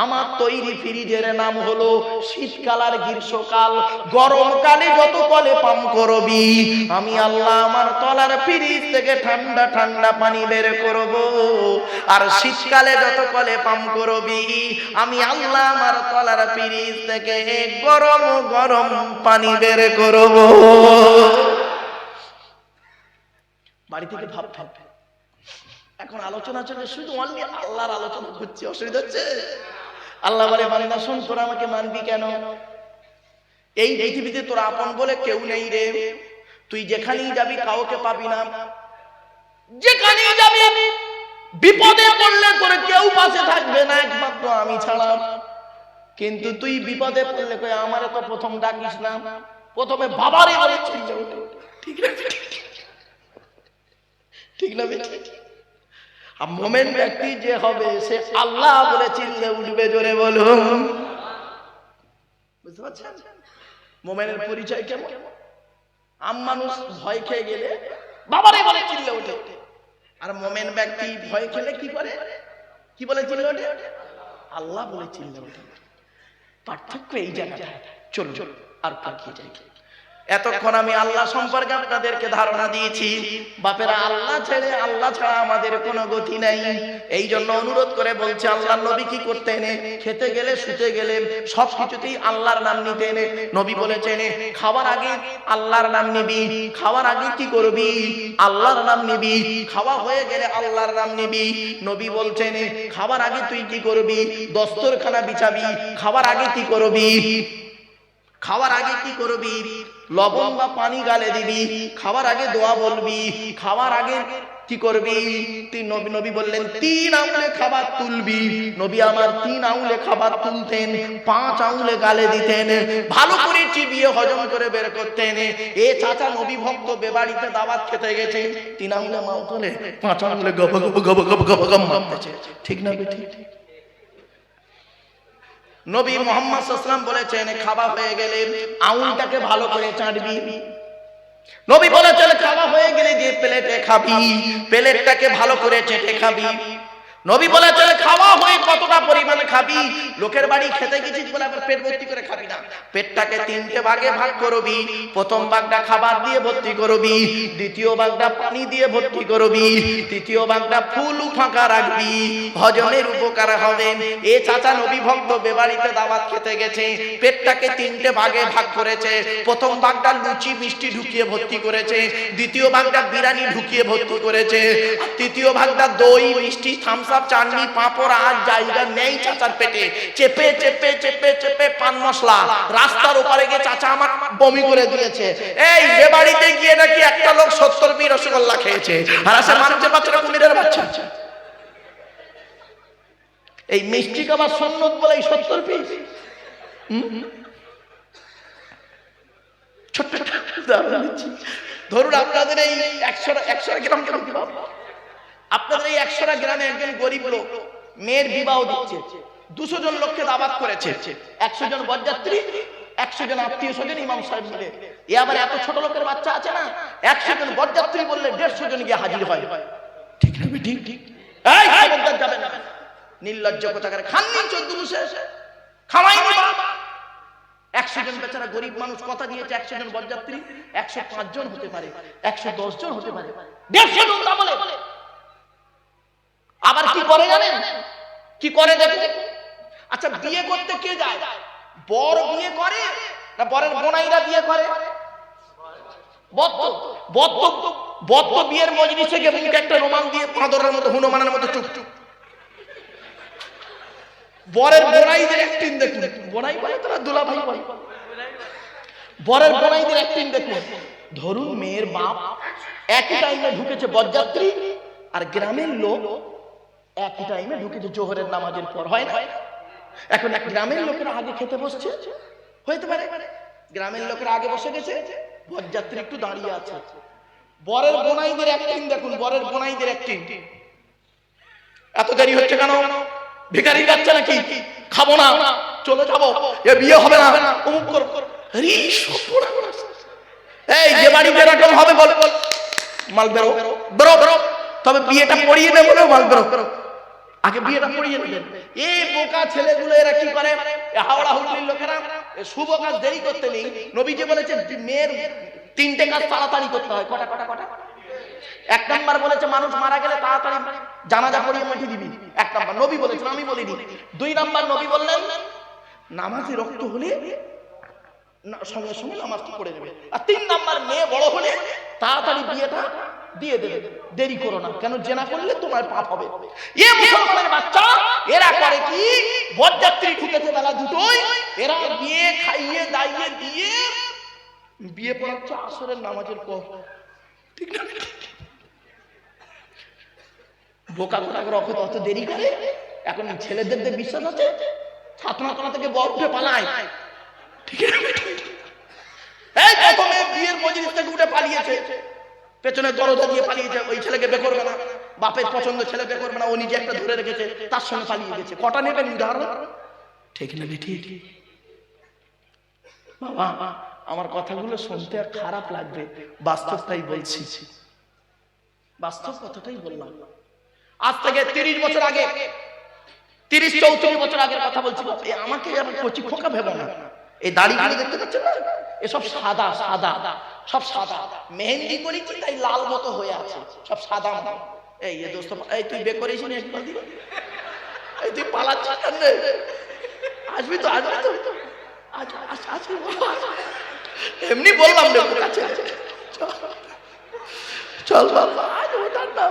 S1: আমার তৈরি ফ্রিজের নাম হলো শীতকাল আর গ্রীষ্মকাল। গরমকালে যত কলে পাম করবি, আমি আল্লাহ আমার তলার ফ্রিজ থেকে ঠান্ডা ঠান্ডা পানি বের করব। আর শীতকালে যত কলে পাম করবি, আমি আল্লাহ আমার তলার ফ্রিজ থেকে গরম গরম পানি বের করব। বাড়ি থেকে ভাব ভাব। এখন আলোচনা চলে, শুধু অনলি আল্লাহর আলোচনা হচ্ছে। অসুবিধা হচ্ছে? আল্লাহ বলে বান্দা শোন, তোরা আমাকে মানবি কেন? এই পৃথিবীতে তোরা আপন বলে কেউ নেই রে। তুই যেখানেই যাবি কাউকে পাবি না। যেখানেই যাবি বিপদে পড়লে তোর কেউ পাশে থাকবে না একমাত্র আমি ছাড়া। কিন্তু তুই বিপদে পড়লে কই আমারে তো প্রথম ডাকিস না, প্রথমে বাবারে বলেছিস। ঠিক না? ঠিক না? আর মোমেন ব্যক্তি যে হবে সে আল্লাহ বলে চিল্লে উঠবে। জোরে বলুন। বুঝতে পারছেন মোমেনের পরিচয় কেমন? মানুষ ভয় খেয়ে গেলে বাবারে বলে চিল্লে ওঠে, আর মোমেন ব্যক্তি ভয় খেলে কি করে? কি বলে চিল্লে ওঠে? আল্লাহ বলে চিল্লে ওঠে। পার্থক্য এই জায়গাটা। চলুন আর পাকিয়ে যাই। এতক্ষণ আমি আল্লাহ সম্পর্কে আপনাদেরকে ধারণা দিয়েছি। বাপেরা, আল্লাহ ছেড়ে, আল্লাহ ছাড়া আমাদের কোনো গতি নাই। এই জন্য অনুরোধ করে বলছে, আল্লাহর নবী কি করতেন? খেতে গেলে, শুতে গেলে সব কিছুতেই আল্লাহর নাম নিতেন। নবী বলেছেন, খাওয়ার আগে আল্লাহর নাম নিবি। খাওয়ার আগে কি করবি? আল্লাহর নাম নিবি। খাওয়া হয়ে গেলে আল্লাহর নাম নিবি। নবী বলছেন, খাওয়ার আগে তুই কি করবি? দস্তরখানা বিছাবি। খাওয়ার আগে কি করবি? খাওয়ার আগে কি করবি? লবণ বা পানি গালে দিবি। খাওয়ার আগে দোয়া বলবি। খাওয়ার আগে কি করবি? নবী বললেন 3 আঙুলে খাবার তুলবি। নবী আমার 3 আঙুলে খাবার তুলতেন, 5 আঙুলে গালে দিতেন, ভালো করে চিবিয়ে হজম করে বের করতেন। এ চাচা নবী ভক্ত বেবাড়িতে দাওয়াত খেতে গেছে, 3 আঙুলে মাও তুলে 5 আঙুলে গব গব গব গব গব গব মারতেছে। ঠিক না বেঠিক? নবী মুহাম্মদ সাল্লাল্লাহু আলাইহি ওয়াসাল্লাম বলেছেন, খাওয়া হয়ে গেলে আঙুলটাকে ভালো করে চাটবি। নবী বলেছেন, খাওয়া হয়ে গেলে যে প্লেটে খাবি, প্লেটটাকে ভালো করে চেটে খাবি। নবী বলেছেন, খাওয়া হয়ে কতটা পরিমাণ খাবি? লোকের বাড়ি খেতে গেছিস বলে আবার পেট ভর্তি করে খাবি না। পেটটাকে 3টে ভাগে ভাগ করবি। প্রথম ভাগটা খাবার দিয়ে ভর্তি করবি, দ্বিতীয় ভাগটা পানি দিয়ে ভর্তি করবি, তৃতীয় ভাগটা ফুল ফাঁকা রাখবি, হজমের উপকার হবে। এ চাচা নবী ভক্ত বেবাড়িতে দাওয়াত খেতে গেছে, পেটটাকে 3টে ভাগে ভাগ করেছে। প্রথম ভাগটা লুচি মিষ্টি ঢুকিয়ে ভর্তি করেছে, দ্বিতীয় ভাগটা বিরিয়ানি ঢুকিয়ে ভর্তি করেছে, আর তৃতীয় ভাগটা দই মিষ্টি থামস আপ চাটনি পাঁপড় আর জায়গা নেই চাচার পেটে। চেপে চেপে চেপে চেপে পান মশলা রাস্তার ওপারে গিয়ে চাচা আমার বমি করে দিয়েছে। এই বেবাড়িতে গিয়ে নাকি একটা লোক 70 পিস রসগোল্লা খেয়েছে, আর আসে মানুষের বাচ্চারা কুমিরের বাচ্চা। এই মিষ্টি খাবার সুন্নত বলে 70 পিস। ছোট্ট ধরুন আপনাদের এই 100 গ্রাম আপনাদের এই 100 গ্রামে একজন গরিব লোক মেয়ের বিবাহ দিচ্ছে, 200 জন লোককে দাওয়াত করেছে, 100 জন বরযাত্রী, 100 জন আত্মীয় স্বজন, ইমাম সাহেব মিলে। এ আবার এত ছোট লোকের বাচ্চা আছে না, 100 জন বরযাত্রী বললে 150 জন গিয়ে হাজির হয়। ঠিক না? ঠিক ঠিক। এই খবরদার যাবেন না, নির্লজ্জ কোথাকার। খাননি 14 বসে খাওয়াইনি বাবা। 100 জন বেচারা গরিব মানুষ কথা দিয়েছে, 100 জন বরযাত্রী, 105 জন হতে পারে, 110 জন হতে পারে, 150 জন তা বলে। আবার কি করে জানেন? কি করে দেখেন? আচ্ছা, বিয়ে করতে কে যায়? বর বিয়ে করে না বরের বোনাইরা বিয়ে করে? বদ্ধ বিয়ের মজলিসে গিয়ে মুখে একটা রোমান দিয়ে পাঁদরের মতো হনুমানের মতো চুপ চুপ। বরের বোনাইদের অ্যাক্টিং দেখুন। বোনাই বলে তোরা দুলাভাই বলে। বরের বোনাইদের অ্যাক্টিং দেখুন। ধরুন মেয়ের বাপ একই টাইমে ঢুকেছে বরযাত্রী, আর গ্রামের লোক একই টাইমে ঢুকেছে জোহরের নামাজের পর, হয় না? এখন গ্রামের লোকেরা আগে খেতে বসছে, হইতে পারে গ্রামের লোকেরা আগে বসে গেছে, বরযাত্রী একটু দাঁড়িয়ে আছে। বরের বোনাইদের অ্যাক্টিং দেখুন, বরের বোনাইদের অ্যাক্টিং। এত দেরি হচ্ছে কেন? ভিখারি যাচ্ছে নাকি? খাবো না, চলে যাবো, এ বিয়ে হবে না, অমুক করব। এই যে বাড়িতে এরকম হবে বল মাল বেরো বেরো বেরো, তবে বিয়েটা পড়িয়ে নেবো না, মাল বেরো বেরো, আগে বিয়েটা পড়িয়ে নেবেন। এই বোকা ছেলেগুলো এরা কি করে? হাওড়া হুগলির লোকেরা শুভ কাজ দেরি করতে নেই। নবীজি বলেছে মেয়ের 3টে কাজ তাড়াতাড়ি করতে হয়। কটা কটা কটা? 1 নাম্বার বলেছে মানুষ মারা গেলে তাড়াতাড়ি জানাজা পড়িয়ে মাটি দিবি, 1 নাম্বার নবী বলেছেন, আমি বলিনি। 2 নাম্বার নবী বললেন নামাজে রক্ত হলে সঙ্গে সঙ্গে নামাজটা পড়ে নেবে। আর 3 নাম্বার মেয়ে বড় হলে তাড়াতাড়ি বিয়েটা দিয়ে দেবে, দেরি করো না, কেন জেনা করলে তোমার পাপ হবে। এ মুসলমানের বাচ্চা এরা করে কি? বরযাত্রী ঢুকেছে বেলা 2টোয়, এরা বিয়ে খাইয়ে দাইয়ে দিয়ে বিয়ে পড়াচ্ছে আসরের নামাজের পর। ঠিক না? বোকা কোথাকার অত দেরি করে। এখন ছেলেদের বিশ্বাস আছে ছাত্রনা থেকে বর উঠে পালায়। ঠিক আছে? এই প্রথমে বিয়ের মজলিস থেকে উঠে পালিয়েছে, পেছনে দরজা দিয়ে পালিয়েছে। ওই ছেলেকে বিয়ে করবে না, বাপের পছন্দ ছেলে বিয়ে করবে না, ও নিজে একটা ধরে রেখেছে, তার সঙ্গে পালিয়ে গেছে। কটা নেবেন উদাহরণ? ঠিক না? ঠিক। বাবা, আমার কথাগুলো শুনতে খারাপ লাগবে, বাস্তবটাই বলছি, বাস্তব কথাটাই বললাম। আজ থেকে 30 বছর আগে 30-34 বছর আগের কথা বলছি। আমাকে আর কচি খোকা ভেবো না। এই দাড়িগুলো দেখতে পাচ্ছেন না, এসব সাদা সাদা, সব সাদা। মেহেন্দি করেছি তাই লাল মতো হয়ে আছে, সব সাদা। এই দোস্ত, এই তুই বে করেছিস না একবার দিকে, এই তুই পালাচ্ছিস কেন? আসবি তো, আসবি তো, আসবি। এমনি বললাম রে, কাছে চল বাবা, আজ ওটার না,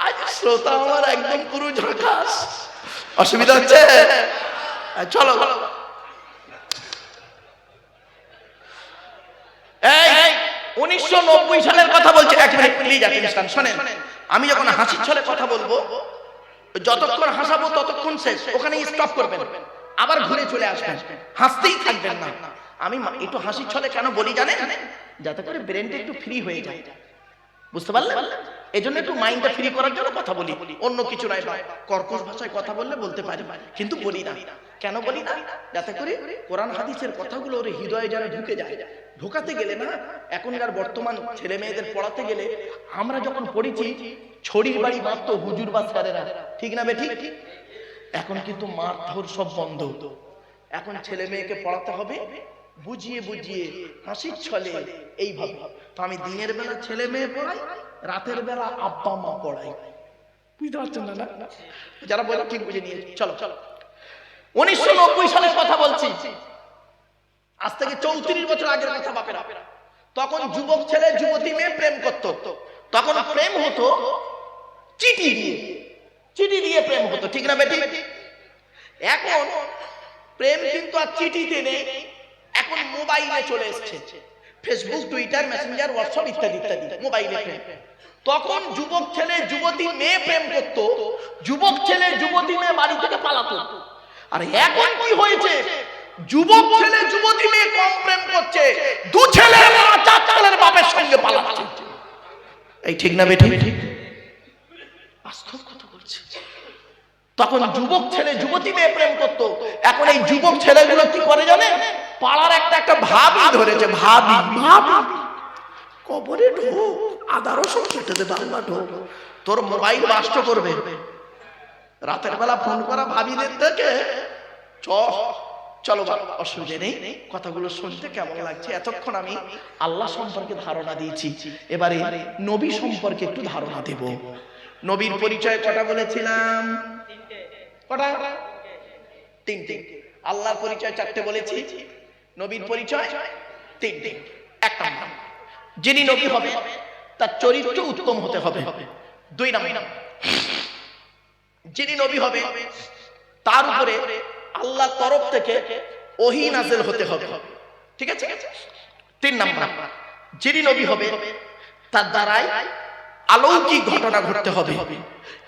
S1: আজ শ্রোতা আমার একদম পুরো ঝাঁকাস। অসুবিধা হচ্ছে? চলো। এই 1990 সালের কথা বলছি। এক মিনিট প্লিজ অ্যাটেনশন শুনেন। আমি যখন হাসির ছলে কথা বলবো, যতক্ষণ হাসাবো ততক্ষণ শেষ, ওখানে স্টপ করবেন, আবার ঘুরে চলে আসবেন, হাসতেই থাকবেন না। আমি একটু হাসির ছলে কেন বলি জানেন? যাতে করে ব্রেনটা একটু ফ্রি হয়ে যায়, বুঝতে পারলেন? এই জন্য একটু মাইন্ডটা ফ্রি করার জন্য কথা বলি, অন্য কিছু নয়। কর্কশ ভাষায় কথা বললে বলতে পারি, কিন্তু বলি না। কেন বলি না? যাতে করে কোরআন হাদিসের কথাগুলো ওর হৃদয়ে যেন ঢুকে যায়। ঢোকাতে গেলে না, এখনকার বর্তমান ছেলে মেয়েদের পড়াতে গেলে, আমরা যখন পড়েছি ছড়ির বাড়ি মারতো হুজুর বা স্যারেরা, ঠিক না বেঠিক? এখন কিন্তু মারধর সব বন্ধ। এখন ছেলে মেয়েকে পড়াতে হবে বুঝিয়ে বুঝিয়ে, হাসির ছলে, এইভাবে। তো আমি দিনের বেলা ছেলে মেয়ে পড়াই, রাতের বেলা আব্বা মা পড়াই। বুঝতে পারছেন না? যারা বলে ঠিক বুঝে নিয়ে চলো। 1990 সালের কথা বলছি, আজ থেকে 34 বছর আগের কথা বাপেরা। তখন যুবক ছেলে যুবতী মেয়ে প্রেম করত। তখন প্রেম হতো চিঠি দিয়ে, চিঠি দিয়ে প্রেম হতো, ঠিক না বেটি? এখন প্রেম কিন্তু আর চিঠিতে নেই, এখন মোবাইলে চলে এসেছে। ফেসবুক, টুইটার, মেসেঞ্জার, হোয়াটসঅ্যাপ ইত্যাদি ইত্যাদি, মোবাইলে প্রেম। তখন যুবক ছেলে যুবতী মেয়ে প্রেম করত, যুবক ছেলে যুবতী মেয়ে বাড়ি থেকে পালাতো। আর এখন কি হয়েছে? যুবক ছেলে যুবতী মেয়ে কম প্রেম করছে, দু ছেলে চার ছেলের বাপের সঙ্গে পালাচ্ছে। এই ঠিক না বেটি? বাস্তব কথা বলছে। তখন যুবক ছেলে যুবতী মেয়ে প্রেম করত, এখন এই যুবক ছেলেগুলো কি করে জানে? পাড়ার একটা ভাবি ধরেছে, ভাবি কবরে ঢোক, আদা রসুন কেটে দে, বাংলা ঢোক, তোর মোবাইল বাস্ট করবে। রাতের বেলা ফোন করা ভাবিদের থেকে চলো বাবা, অসুবিধা নেই। কথাগুলো শুনতে কেমন লাগছে? এতক্ষণ আমি আল্লাহ সম্পর্কে ধারণা দিয়েছি, এবারে নবী সম্পর্কে একটু ধারণা দেব। নবীর পরিচয় কটা বলেছিলাম? কটা? তিনটে। আল্লাহর পরিচয় 4টে বলেছি, নবীর পরিচয় 3টে। এক নাম্বার, যিনি নবী হবে তার চরিত্র উত্তম হতে হবে। 2 নাম্বার, যিনি নবী হবে তার উপরে আল্লাহর তরফ থেকে ওহী নাযিল হতে হবে, ঠিক আছে? 3 নাম্বার, যিনি নবী হবে তার দ্বারাই অলৌকিক ঘটনা ঘটতে হবে,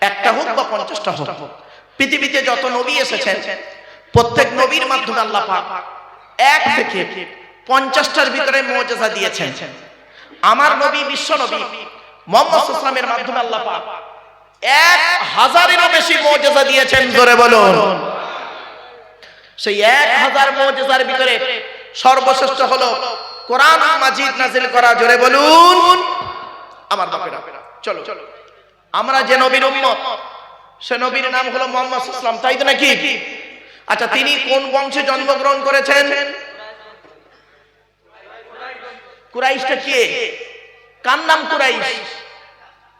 S1: একটা হোক বা 50টা হোক। পৃথিবীতে যত নবী এসেছেন প্রত্যেক নবীর মাধ্যমে আল্লাহ পাক 1 থেকে 50টার ভিতরে মুজিজা দিয়েছেন। আমার নবী বিশ্ব নবী মুহাম্মদ সাল্লাল্লাহু আলাইহি ওয়াসাল্লামের মাধ্যমে আল্লাহ পাক 1000-এরও বেশি মুজিজা দিয়েছেন। জোরে বলুন। সেই 1000 মুজিজার ভিতরে সর্বশ্রেষ্ঠ হলো কোরআন মাজিদ নাযিল করা। জোরে বলুন আমার বাপেরা। চলো, আমরা যে নবীর উম্মত, সে নবীর নাম হলো মুহাম্মদ সাল্লাল্লাহু আলাইহি ওয়াসাল্লাম, তাই তো নাকি? আচ্ছা, তিনি কোন বংশে জন্মগ্রহণ করেছেন? কুরাইশটা কে? কার নাম কুরাইশ?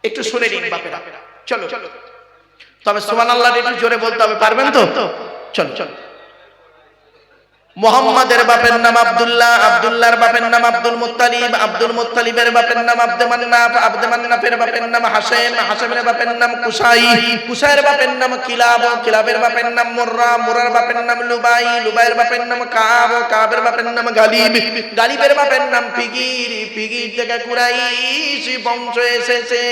S1: একটু শুনে নিন বাপেরা। চলো, তবে সুবহানাল্লাহ একটু জোরে বলতে হবে, পারবেন তো? চলো। মুহাম্মাদের বাপের নাম আব্দুল্লাহ, আব্দুল্লাহর বাপের নাম আব্দুল মুত্তালিব, আব্দুল মুত্তালিবের বাপের নাম আব্দে মান্নাফ, আব্দে মান্নাফের বাপের নাম হাশেম, হাশেমের বাপের নাম কুসাই, কুসাইয়ের বাপের নাম কিলাব, কিলাবের বাপের নাম মুররা, মুররার বাপের নাম লুবাই, লুবাইয়ের বাপের নাম কাব, কাবের বাপের নাম গালিব, গালিবের বাপের নাম ফিগির, ফিগির থেকে কুরাইশ বংশ এসেছে।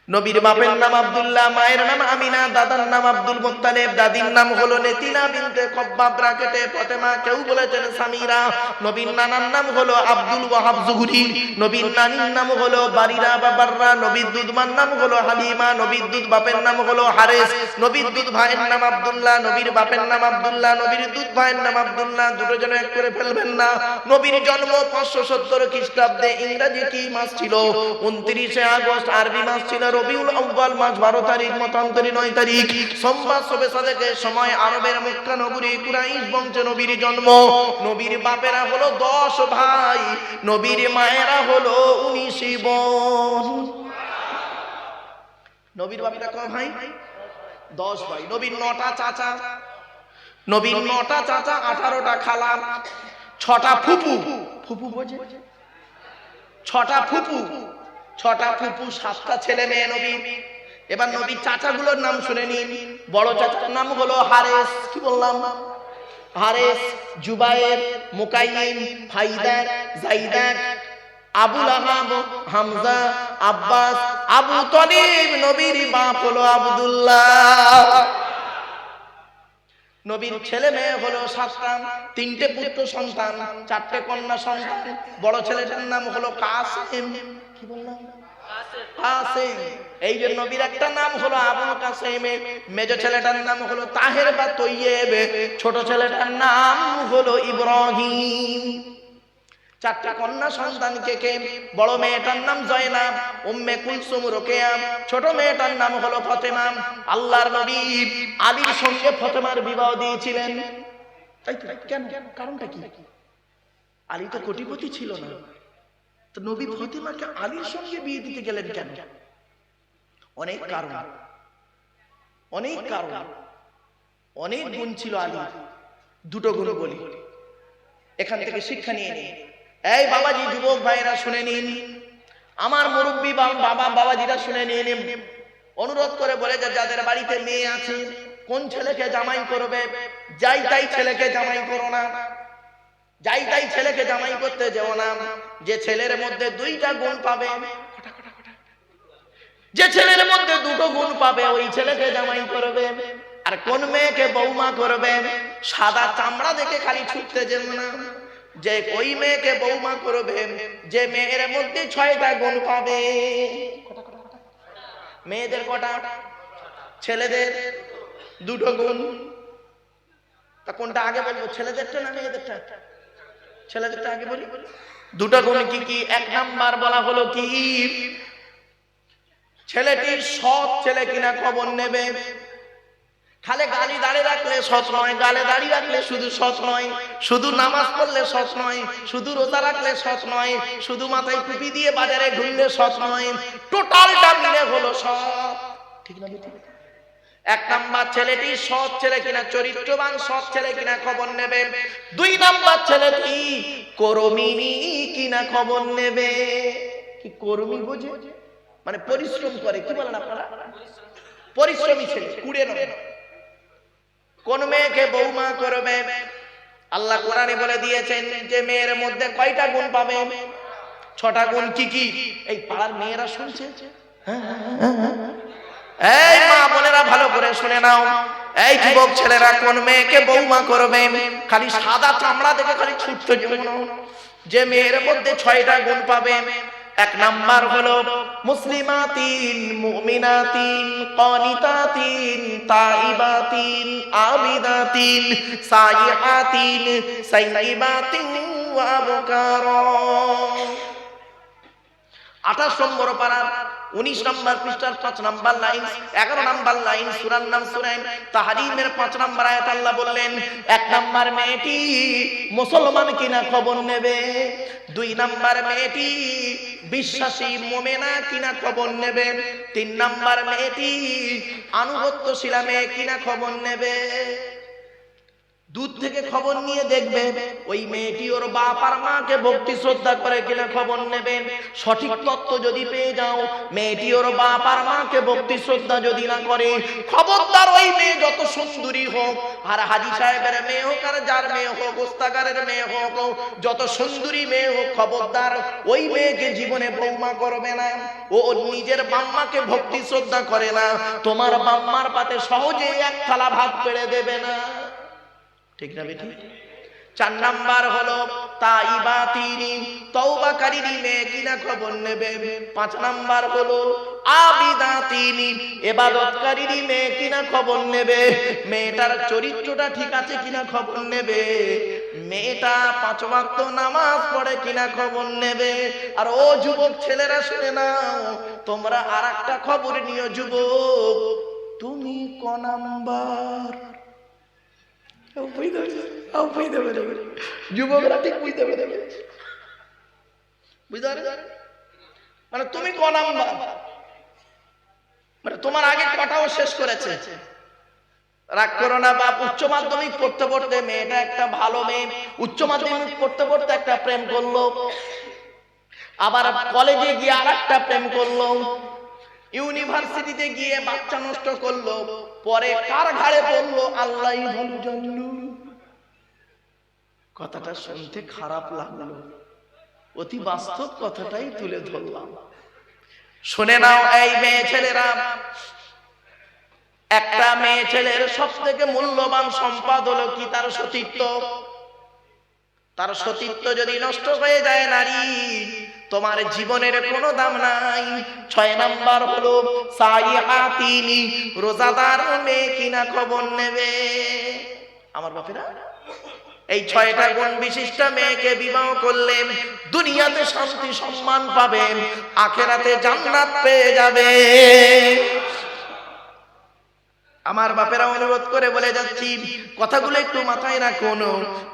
S1: নবীর বাপের নাম আব্দুল্লাহ, মায়ের নাম আমিনা, দাদার নাম আব্দুল মুত্তালিব, দাদির নাম হলো নেতিনা বিনতে কব্বাব ব্রাকেটে ফাতেমা, কেউ বলেছেন সামিরা। নবীর নানার নাম হলো আব্দুল ওয়াহাব জুহরি, নবীর নানির নাম হলো বারিরা বা বাররা, নবীর দুধমার নাম হলো হালিমা, নবীর দুধ বাপের নাম হলো হারেস, নবীর দুধ ভাইয়ের নাম আব্দুল্লাহ, নবীর বাপের নাম আব্দুল্লাহ, নবীর দুধ ভাইয়ের নাম আব্দুল্লাহ। দুটো জন এক করে ফেলবেন না। নবীর জন্ম 570 খ্রিস্টাব্দে। ইংরেজি কি মাস ছিল? 29 আগস্ট, আরবি মাস ছিল রবিউল আউয়াল মাস 12 তারিখ, মতান্তরে 9 তারিখ, সোমবার শবে সাদেকের সময় আরবের মক্কা নগরী কুরাইশ বংশে নবীর জন্ম। নবীর বাপেরা হলো 10 ভাই, নবীর মায়েরা হলো 19 বোন। নবীর বাপেরা কয় ভাই? 10 ভাই। নবীর 9টা চাচা, নবীর 9টা চাচা, 18টা খালা, 6টা ফুপু। ফুপু বোঝে? 6টা ফুপু, 6টা ফুপু, 7টা ছেলে মেয়ে নবী। এবার নবীর চাচাগুলোর নাম শুনে নিন। বড় চাচার নাম হলো হারেস, কি বললাম? হারেস, জুবায়ের, মুকাইম, ফাইদা, জাইদা, আবুল আহাব, হামজা, আব্বাস, আবু তালিব। নবীর বাপ হলো আব্দুল্লাহ। নবীর ছেলে মেয়ে হলো 7টা, 3টে পুত্র সন্তান, 4টে কন্যা সন্তান। বড় ছেলেটার নাম হলো কাসেম, কি বললাম? কাসেম। এই যে নবীর একটা নাম হলো আবুল কাসেম। মেজ ছেলেটার নাম হলো তাহের বা তৈয়েব, ছোট ছেলেটার নাম হলো ইব্রাহিম। 4টা কন্যা সন্তানকে কে? বড় মেয়েটার নাম জয়নাব, উম্মে কুলসুম, রোকেয়া। ছোট মেয়েটার নাম হলো ফাতেমা। আল্লাহর নবী আলীর সঙ্গে ফাতেমার বিবাহ দিয়েছিলেন, তাই তো? কেন? কারণটা কি? আলী তো কোটিপতি ছিল না, তো নবী ফাতেমাকে আলীর সঙ্গে বিয়ে দিতে গেলেন কেন? অনেক কারণ, অনেক কারণ, অনেক গুণ ছিল আলীর। দুটো গুণ বলি, এখান থেকে শিক্ষা নিয়ে নিন। এই বাবাজি, যুবক ভাইরা শুনে নিন, আমার মুরব্বী বাবা বাবাজিরা শুনে নিন। অনুরোধ করে বলে যে যাদের বাড়িতে মেয়ে আছে, কোন ছেলেকে জামাই করবে, যাই তাই ছেলেকে জামাই করো না, যাই তাই ছেলেকে জামাই করতে যেও না। যে ছেলের মধ্যে 2টা গুণ পাবে, যে ছেলের মধ্যে 2টো গুণ পাবে, ওই ছেলেকে জামাই করবে। আর কোন মেয়েকে বৌমা করবে, সাদা চামড়া দেখে খালি ছুটতে যেও না। যে ওই মেয়েকে বৌমা করবে যে মেয়ের মধ্যে 6টা গুণ পাবে। মেয়েদের কটা? ছেলেদের 2টো গুণ। তা কোনটা আগে বলবো, ছেলেদেরটা না মেয়েদেরটা? ছেলেদেরটা আগে বলি। 2টো গুণ কি কি? 1 নাম্বার বলা হলো কি, ছেলেটি সৎ ছেলে কিনা খবর নেবে। খালে গালি দাঁড়িয়ে রাখলে সৎ নয়, গালে দাঁড়িয়ে রাখলে শুধু সৎ নয়, শুধু নামাজ পড়লে সৎ নয়, শুধু রোজা রাখলে সৎ নয়, শুধু মাথায় টুপি দিয়ে বাজারে ঘুরলে সৎ নয়, টোটালটা মিলে হলো সৎ। ঠিক না? 1 নাম্বার ছেলেটি সৎ ছেলে কিনা, চরিত্রবান সৎ ছেলে কিনা খবর নেবে। 2 নাম্বার ছেলেটি কর্মী কিনা খবর নেবে। কি কর্মী বোঝে? মানে পরিশ্রম করে, কি বলেন আপনারা? পরিশ্রমী ছেলে, কুড়ে নয়। কোন মেয়েকে বৌমা করবে? আল্লাহ কোরআনে বলে দিয়েছেন যে মেয়ের মধ্যে কয়টা গুণ পাবে? 6টা গুণ। কি কি? এই পাড়ার মেয়েরা শুনছে? এই মা বোনেরা ভালো করে শুনে নাও। এই যুবক ছেলেরা, কোন মেয়েকে বৌমা করবে, খালি সাদা চামড়া দেখে খালি ছুটতে যেও না। যে মেয়ের মধ্যে 6টা গুণ পাবে। 1 নাম্বার হলো মুসলিমাতিন, মুমিনাতিন, কানিতাতিন, তাইবাতিন, আবিদাতিন, সাইহাতিন, সাইয়িবাতিন ওয়া আবকারা। 28 নম্বর পারা, 19 নম্বর পৃষ্ঠার 5 নম্বর লাইন, 11 নম্বর লাইন, সূরার নাম সূরা তাহরিমের 5 নম্বর আয়াত। আল্লাহ বললেন 1 নম্বর মেয়েটি মুসলমান কিনা খবর নেবে। 2 নম্বর মেয়েটি বিশ্বাসী মুমিনা কিনা খবর নেবে। 3 নম্বর মেয়েটি আনুগত্যশীলা মেয়ে কিনা খবর নেবে। দূর থেকে খবর নিয়ে দেখবে ওই মেয়েটি ওর বাপ আর মাকে ভক্তি শ্রদ্ধা করে কিনা খবর নেবে। সঠিক তথ্য যদি পেয়ে যাও মেয়েটি ওর বাপ আর মাকে ভক্তি শ্রদ্ধা যদি না করে, খবরদার ওই মেয়ে যত সুন্দরী হোক, আর হাজী সাহেবের মেয়ে হোক আর যার মেয়ে হোক, ওস্তাগারের মেয়ে হোক, যত সুন্দরী মেয়ে হোক, খবরদার ওই মেয়েকে জীবনে বৌমা করবে না। ও নিজের বাম্মাকে ভক্তি শ্রদ্ধা করে না, তোমার বাম্মার পাতে সহজে 1 থালা ভাত পেড়ে দেবে না। ঠিক না বেটি? 4 নাম্বার হলো তাইবাতিনি, তওবাকারীর মেয়ে কিনা খবর নেবে। 5 নাম্বার হলো আবিদাতিনি, ইবাদতকারীর মেয়ে কিনা খবর নেবে। মেয়েটার চরিত্রটা ঠিক আছে কিনা খবর নেবে। মেয়েটা 5 ওয়াক্ত নামাজ পড়ে কিনা খবর নেবে। আর ও যুবক ছেলেরা শুনে নাও, তোমরা আরেকটা খবর নিও যুবক, তুমি ক নাম্বার? যুবকরা ঠিক বুঝতে পারে, বুঝতে পারে মানে তুমি ক নাম্বার, মানে তোমার আগে কটাও শেষ করেছে। রাগ করো না বাপ। উচ্চ মাধ্যমিক পড়তে পড়তে মেয়েটা একটা ভালো মেয়ে, উচ্চ মাধ্যমিক পড়তে পড়তে একটা প্রেম করলো, আবার কলেজে গিয়ে আরেকটা প্রেম করলো, ইউনিভার্সিটিতে গিয়ে বাচ্চা নষ্ট করলো, পরে কার ঘাড়ে পড়লো আল্লাহই ভালো জানলো। কথাটা শুনতে খারাপ লাগলো, অতি বাস্তব কথাটাই তুলে ধরলাম। শুনে নাও এই মেয়ে ছেলেরা, একটা মেয়ে ছেলের সব থেকে মূল্যবান সম্পদ হলো কি? তার সতীত্ব। তার সতীত্ব যদি নষ্ট হয়ে যায় নারী, তোমার জীবনের কোনো দাম নাই। 6 নাম্বার হলো সাইহাতিনি, রোজাদার মেয়ে কিনা খবর নেবে। আমার বাপেরা, এই 6টা গুণ বিশিষ্ট মেয়েকে বিবাহ করলে দুনিয়াতে শান্তি সম্মান পাবেন, আখেরাতে জান্নাত পেয়ে যাবে। আমার বাপেরা অনুরোধ করে বলে যাচ্ছি, কথাগুলো একটু মাথায় রাখুন,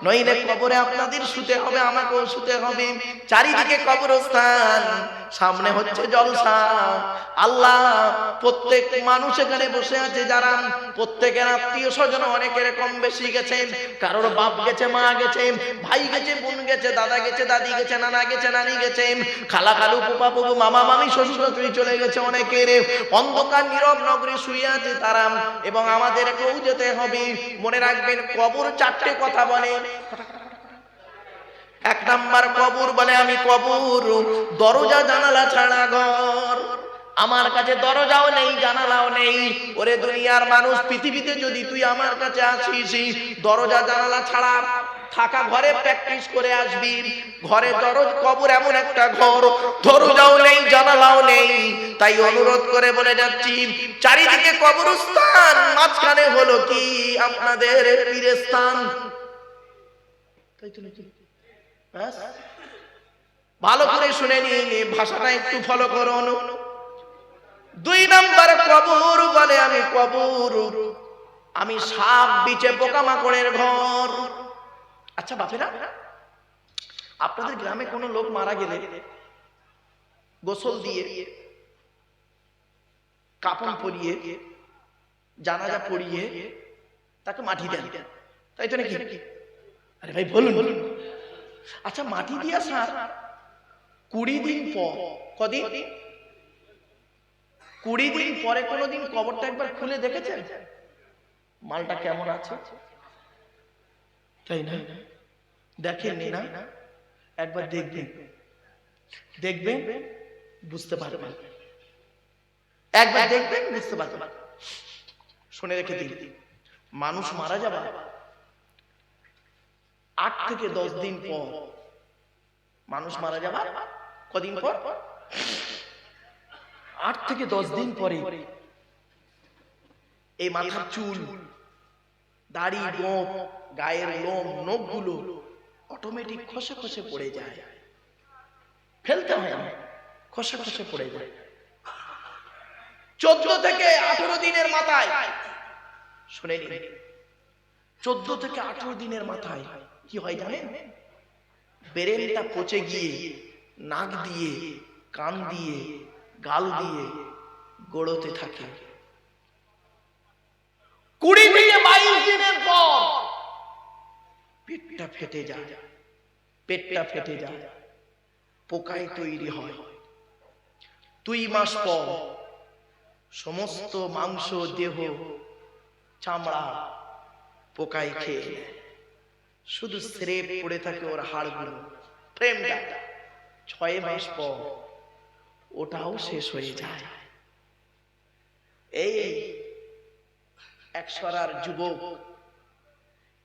S1: নইলে কবরে আপনাদের শুতে হবে, আমাকেও শুতে হবে। চারিদিকে কবরস্থান, সামনে হচ্ছে জলসা। আল্লাহ প্রত্যেক মানুষ এখানে বসে আছে, যারা প্রত্যেকের আত্মীয় স্বজন অনেকের কম বেশি গেছে, কারোর বাপ গেছে, মা গেছে, ভাই গেছে, বোন গেছে, দাদা গেছে, দাদি গেছে, নানা গেছে, নানি গেছে, খালা খালু, ফুপা ফুপু, মামা মামি, শ্বশুর শাশুড়ি চলে গেছে অনেকের। অন্ধকার নীরব নগরে শুয়ে আছে তারা, এবং আমাদেরকেও যেতে হবে। মনে রাখবেন, কবর 4টে কথা বলে। 1 নাম্বার কবর বলে আমি কবর, দরজা জানালা ছাড়া ঘর। আমার কাছে দরজাও নেই, জানালাও নেই। ওরে দুনিয়ার মানুষ, পৃথিবীতে যদি তুই আমার কাছে আসিস, দরজা জানালা ছাড়া থাকা ঘরে প্র্যাকটিস করে আসবি। ঘরে কবর এমন একটা ঘর, দরজাও নেই, জানালাও নেই। তাই অনুরোধ করে বলে যাচ্ছি, চারিদিকে কবরস্থান, মাঝখানে হলো কি আপনাদের পীরের স্থান। তাই তো নাকি? ভালো করে শুনে নিন, ভাষাটা একটু ফলো করুন। 2 নাম্বার কবর বলে আমি কবর, আমি সাপ বিচে পোকামাকড়ের ঘর। আচ্ছা বাপেরা, আপনাদের গ্রামে কোনো লোক মারা গেলে গোসল দিয়ে, কাপন পরিয়ে, জানাজা পড়িয়ে তাকে মাটি দেন, তাই তো নাকি? আরে ভাই বলুন। আচ্ছা, মাটি দিয়ে আসার 20 দিন পর, কদিন? 20 দিন পরে কোনোদিন কবরটা একবার খুলে দেখেছেন মালটা কেমন আছে? তাই না? দেখেননি না? একবার দেখবেন, দেখবেন বুঝতে পারবেন। একবার দেখবেন বুঝতে পারবেন। শুনে রেখে দিন, মানুষ মারা যাবে 8 থেকে 10 দিন পর। মানুষ মারা যাবে কদিন পর? 8 থেকে 10 দিন পরে এই মাথার চুল, দাড়ি, গোঁফ, গায়ের লোম, নখগুলো অটোমেটিক খসে খসে পড়ে যায়। ফেলতে হয় না, খসে খসে পড়ে যায়। 14 থেকে 18 দিনের মাথায়, শুনে নিন, 14 থেকে 18 দিনের মাথায় কি হয় জানেন? ব্রেনটা পচে গিয়ে নাক দিয়ে, কান দিয়ে, গাল দিয়ে গড়তে থাকে। 20 থেকে 22 দিনের পর পেটটা ফেটে যায়, পেটটা ফেটে যায়, পোকায় তৈরি হয়। 2 মাস পর সমস্ত মাংস, দেহ, চামড়া পোকায় খেয়ে নেয়, শুধু স্রেফ পড়ে থাকে ওর হাড়গুলো, ফ্রেমটা। 6 মাস পর ওটাও শেষ হয়ে যায়। এই একশরার যুবক,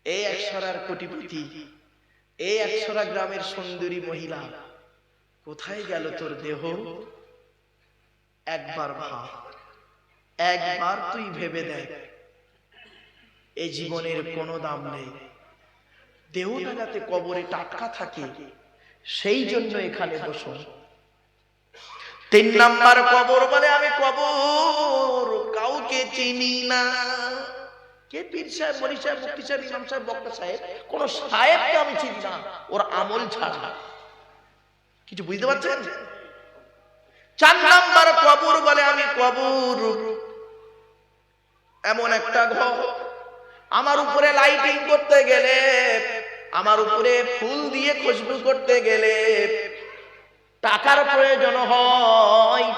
S1: এই একশরার কোটিপতি, এই 100 গ্রামের সুন্দরী মহিলা, কোথায় গেল তোর দেহ? একবার ভাব, একবার তুই ভেবে দেখ, এই জীবনের কোনো দাম নেই। দেহটা যাতে কবরে টাটকা থাকে সেই জন্য এখানে বসো। 3 নাম্বার কবর বলে আমি কবর কাউকে চিনি না। কে পীর সাহেব, মনি সাহেব, মুফতি সাহেব, ইমাম সাহেব, বক্তা সাহেব, কোন সাহেবকে আমি চিনি না ওর আমল ছাড়া। কিছু বুঝতে পারছেন? 4 নাম্বার কবর বলে আমি কবর এমন একটা ঘর, আমার উপরে লাইটিং করতে গেলে, আমার উপরে ফুল দিয়ে খুশবু করতে গেলে টাকার প্রয়োজন হয়,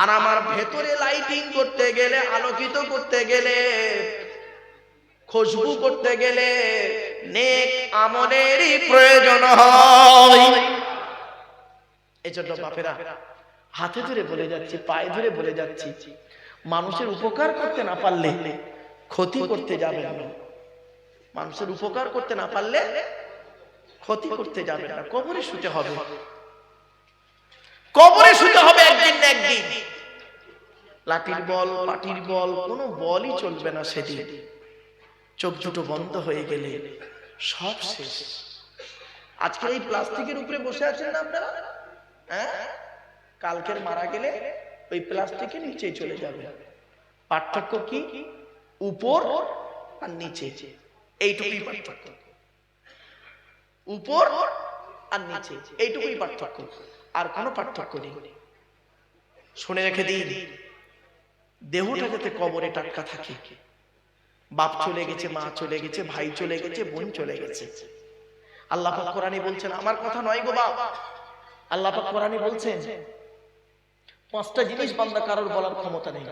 S1: আর আমার ভেতরে লাইটিং করতে গেলে, আলোকিত করতে গেলে, খুশবু করতে গেলে নেক আমলেরই প্রয়োজন হয়। এজন্য বাপেরা হাতে ধরে বলে যাচ্ছি, পায়ে ধরে বলে যাচ্ছি, মানুষের উপকার করতে না পারলে ক্ষতি করতে যাবেন না। মানুষের উপকার করতে না পারলে ক্ষতি করতে যাবেন না। কবরে শুতে হবে, কবরে শুতে হবে একদিন না একদিন। লাঠির বল, পাটির বল, কোনো বলই চলবে না সেদিন। চোখ দুটো বন্ধ হয়ে গেলে সব শেষ। আজকে এই প্লাস্টিকের উপরে বসে আছেন না আপনারা, হ্যাঁ? কালকের মারা গেলে ওই প্লাস্টিকের নিচে চলে যাবে। পার্থক্য কি? উপর আর নিচে, এইটুকুই পার্থক্য। উপর আর নিচে এইটুকুই পার্থক্য, আর কোনো পার্থক্য নেই। শুনে রেখে দিন, দেহটা যাতে কবরে টাটকা থাকে। বাপ চলে গেছে, মা চলে গেছে, ভাই চলে গেছে, বোন চলে গেছে। আল্লাহ পাক কোরআনে বলছেন, আমার কথা নয় গো বাপ, আল্লাহ পাক কোরআনে বলছেন 5টা জিনিস বান্দা কারোর বলার ক্ষমতা নেই।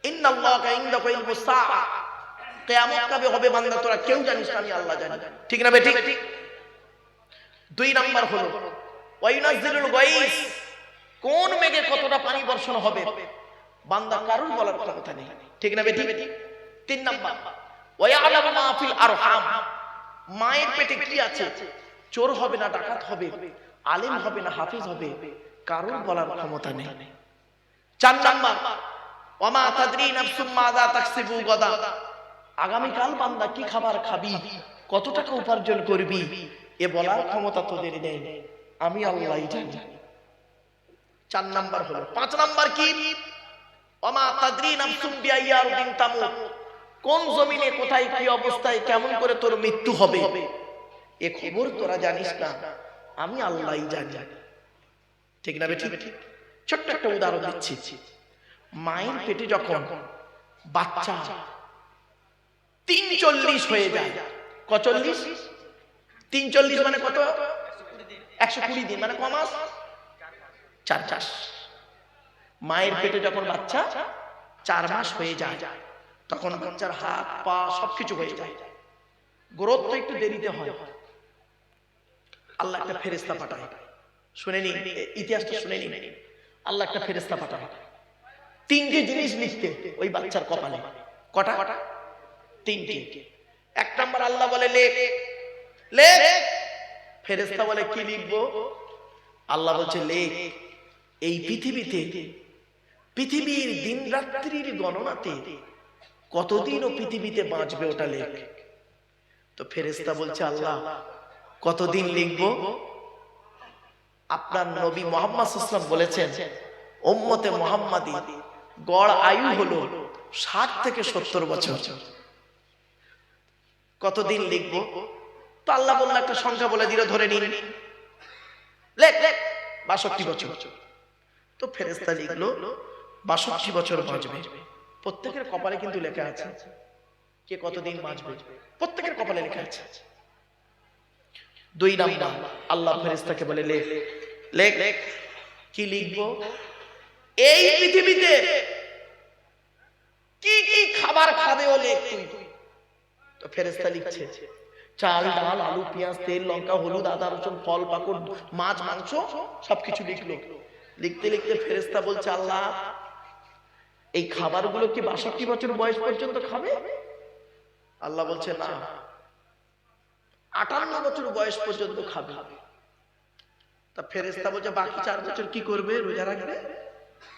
S1: ইন্নাল্লাহা ইনদাহু ইলমুস সাআ, কিয়ামত কবে হবে বান্দা তোরা কেউ জানিস না, আমি আল্লাহ জানি। ঠিক না বেঠিক? 2 নাম্বার হলো ওয়াইনাজ্জিলুল গায়স, কোন মেঘে কতটা পানি বর্ষণ হবে বান্দা কারোর বলার ক্ষমতা নেই। ঠিক না বেঠিক? 3 নাম্বার ওয়ায়ালামু মা ফিল আরহাম, মায়ের পেটে কি আছে, চোর হবে না ডাকাত হবে, আলেম হবে না হাফেজ হবে, কারোর বলার ক্ষমতা নেই। 4 নাম্বার ওয়ামা তাদরি নাফসুম মাযা তাকসিবু গাদা, আগামী কাল বান্দা কি খাবার খাবি, কত টাকা উপার্জন করবি, এ বলার ক্ষমতা তোদের নেই, আমি আল্লাহই জানি। 4 নাম্বার হলো। 5 নাম্বার কি? ওয়ামা তাদরি নাফসুম বিআইয়ি আরদিন তামুত, কোন জমিনে কোথায় কি অবস্থায় কেমন করে তোর মৃত্যু হবে এ খবর তোরা জানিস না, আমি আল্লাহই জানি। ঠিক না বেঠিক? ছোট্ট একটা উদাহরণ দিচ্ছি। মায়ের পেটে যখন বাচ্চা 340 হয়ে যায়, কত 40? 340 মানে কত? 120 দিন, মানে ক মাস? 4 মাস। মায়ের পেটে যখন বাচ্চা 4 মাস হয়ে যায়, তখন বাচ্চার হাত পা সবকিছু হয়ে যায়। গ্রোথ তো একটু দেরিতে হয়। আল্লাহ একটা ফেরেশতা পাঠায়, শুনে নিন ইতিহাসটা, শুনে নিন। আল্লাহ একটা ফেরেশতা পাঠায় 3টে জিনিস লিখতে ওই বাচ্চার কপালে। কটা? 3টে। 1 নাম্বার আল্লাহ বলে লেখ, লেখ। ফেরেশতা বলে কি লিখবো? আল্লাহ বলছে লেখ, এই পৃথিবীতে, পৃথিবীর দিন রাত্রির গণনাতে কতদিন ও পৃথিবীতে বাঁচবে ওটা লেখ। তো ফেরেশতা বলছে আল্লাহ কতদিন লিখবো? আপনার নবী মুহাম্মদ সাল্লাল্লাহু আলাইহি ওয়াসাল্লাম বলেছেন উম্মতে মুহাম্মাদি গড় আয়ু হলো 60 থেকে 70 বছর। কতদিন লিখবো? তো আল্লাহ বলল একটা সংখ্যা বলে দিল, ধরে নিন লেখ 62 বছর। তো ফেরেশতা লিখলো 62 বছর বাঁচবে। প্রত্যেকের কপালে কিন্তু লেখা আছে কে কতদিন বাঁচবে, প্রত্যেকের কপালে লেখা আছে। 2 নাম্বার আল্লাহ ফেরেশতাকে বলে লেখ, লেখ। কি লিখবো? এই পৃথিবীতে কি কি খাবার খাবে ও লেখ তুই। তো ফেরেশতা লিখছে চাল ডাল আলু পেঁয়াজ তেল লঙ্কা হলুদ আদা রসুন ফল পাকড় মাছ মাংস সবকিছু লিখলো। লিখতে লিখতে ফেরেশতা বলছে আল্লাহ এই খাবারগুলো কি 62 বছর বয়স পর্যন্ত খাবে? আল্লাহ বলছে না, 58 বছর বয়স পর্যন্ত খাবে। তা ফেরেশতা বলছে বাকি 4 বছর কি করবে? রোজা রাখবে।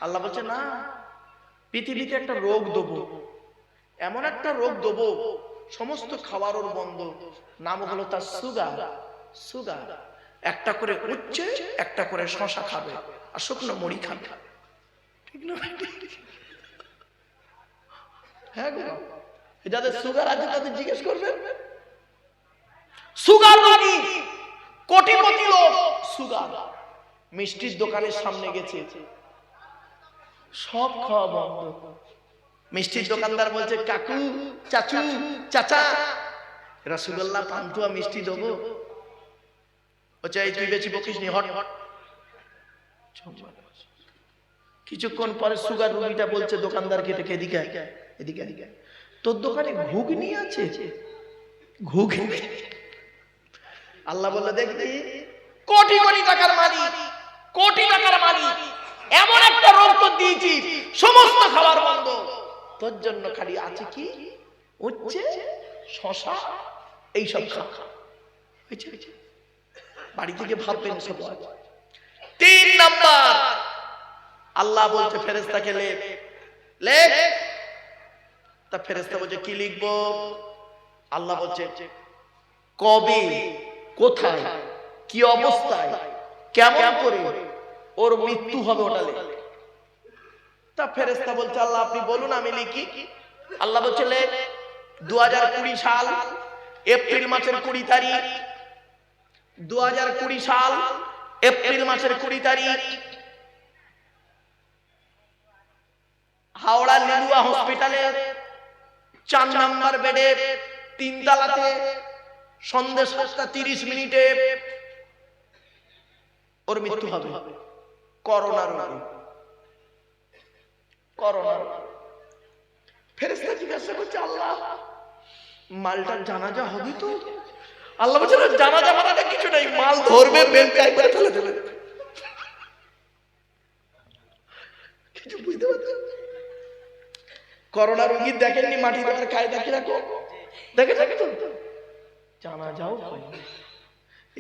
S1: আল্লাহ বলছে না, পৃথিবীতে একটা রোগ দেবো, এমন একটা রোগ দেবো সমস্ত খাবার ওর বন্ধ। নাম হলো তার সুগার। সুগার একটা করে উচ্ছে, একটা করে শশা খাবে আর শুকনো মুড়ি খাবে। ঠিক না? হ্যাঁ গো, যাদের সুগার আছে তাদের জিজ্ঞেস করবে। সুগার রোগী কোটিপতি লোক, সুগার মিষ্টির দোকানের সামনে গেছে, সব খাওয়া বন্ধ। মিষ্টির দোকানদার বলছে কাকু, চাচু, চাচা, রাসূলুল্লাহ পান্তুয়া মিষ্টি দেবো। বলছে এই তুই বেশি বকিস নি, হট হট। কিছুক্ষণ পরে সুগার রোগীটা বলছে দোকানদারকে, এদিকে এদিকে এদিকে, তোর দোকানে ঘুগনি আছে? ঘুগনি? আল্লাহ বলল দেখবি কোটি কোটি টাকার মালিক, কোটি টাকার মালিক, এমন একটা রোগ তো দিয়েছি সমস্ত খাবার বন্ধ, তোর জন্য খালি আছে কি উচ্ছে, শশা, এইসব খা। বাড়ি থেকে ভাববেন সব। 3 নাম্বার, আল্লাহ বলছে ফেরেশতাকে লেখ, লেখ। তা ফেরেশতা বলছে কি লিখবো? আল্লাহ বলছে কবে, কোথায়, কি অবস্থায়, কেমন করে ওর মৃত্যু হবে ওটা লেখ। তা ফেরেশতা বলছে আল্লাহ আপনি বলুন আমি লিখি। আল্লাহ বলছে লেখ 2020 সাল এপ্রিল মাসের 20 তারিখ, 2020 সাল এপ্রিল মাসের 20 তারিখ হাওড়া লিলুয়া হসপিটালে 4 নাম্বার বেডে 3 তলাতে সন্ধ্যে 7:30 ওর মৃত্যু হবে। করোনা রোগে, করোনা। ফেরেশতা জিজ্ঞাসা করছে আল্লাহ মালটার জানাজা হবে তো? আল্লাহ বলছে জানাজা মানে কিছু নাই, মাল ধরবে বেলকে একবারে ফেলে দেবে। কিছু বুঝতে পারছেন? করোনা রোগী দেখেননি মাটি দেওয়ার কায়দা কিরকম, দেখে তো জানাজাও হয়।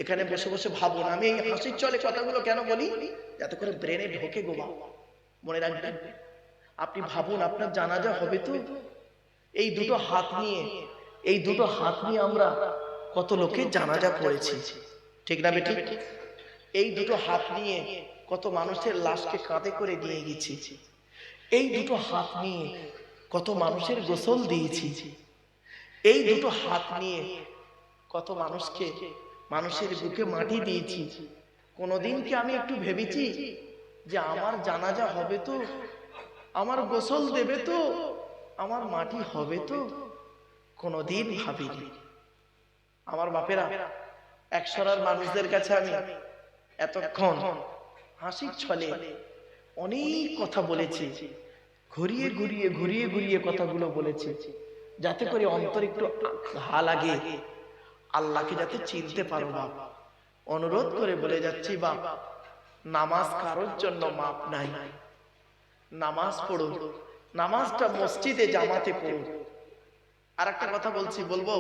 S1: এখানে বসে বসে ভাবুন, আমি এই হাসির চলে কথাগুলো কেন বলি, যাতে করে ব্রেনে ঢোকে গো বাবা, মনে রাখবেন। আপনি ভাবুন আপনার জানাজা হবে তো, এই দুটো হাত নিয়ে, এই দুটো হাত নিয়ে আমরা কত লোকের জানাজা পড়েছি, ঠিক না বেটি? এই দুটো হাত নিয়ে কত মানুষের লাশকে কাঁধে করে নিয়ে গেছি, এই দুটো হাত নিয়ে কত মানুষের গোসল দিয়েছি, এই দুটো হাত নিয়ে কত মানুষকে, মানুষের বুকে মাটি দিয়েছি। কোনোদিন কি আমি একটু ভেবেছি যে আমার জানাজা হবে তো, আমার গোসল দেবে তো, আমার মাটি হবে তো? কোনোদিন ভাবিনি। আমার বাপেরা, একশরার মানুষদের কাছে আমি এতক্ষণ হাসির ছলে অনেক কথা বলেছি, ঘুরিয়ে ঘুরিয়ে ঘুরিয়ে ঘুরিয়ে কথাগুলো বলেছি, যাতে করে অন্তর একটু ঘা লাগে, আল্লাহকে যাতে চিনতে পারো। বাপ অনুরোধ করে বলে যাচ্ছি, বাপ নামাজ কারোর জন্য মাপ নাই, নামাজ পড়ো, নামাজটা মসজিদে জামাতে পড়ো। আর একটা কথা বলছি, বলবো,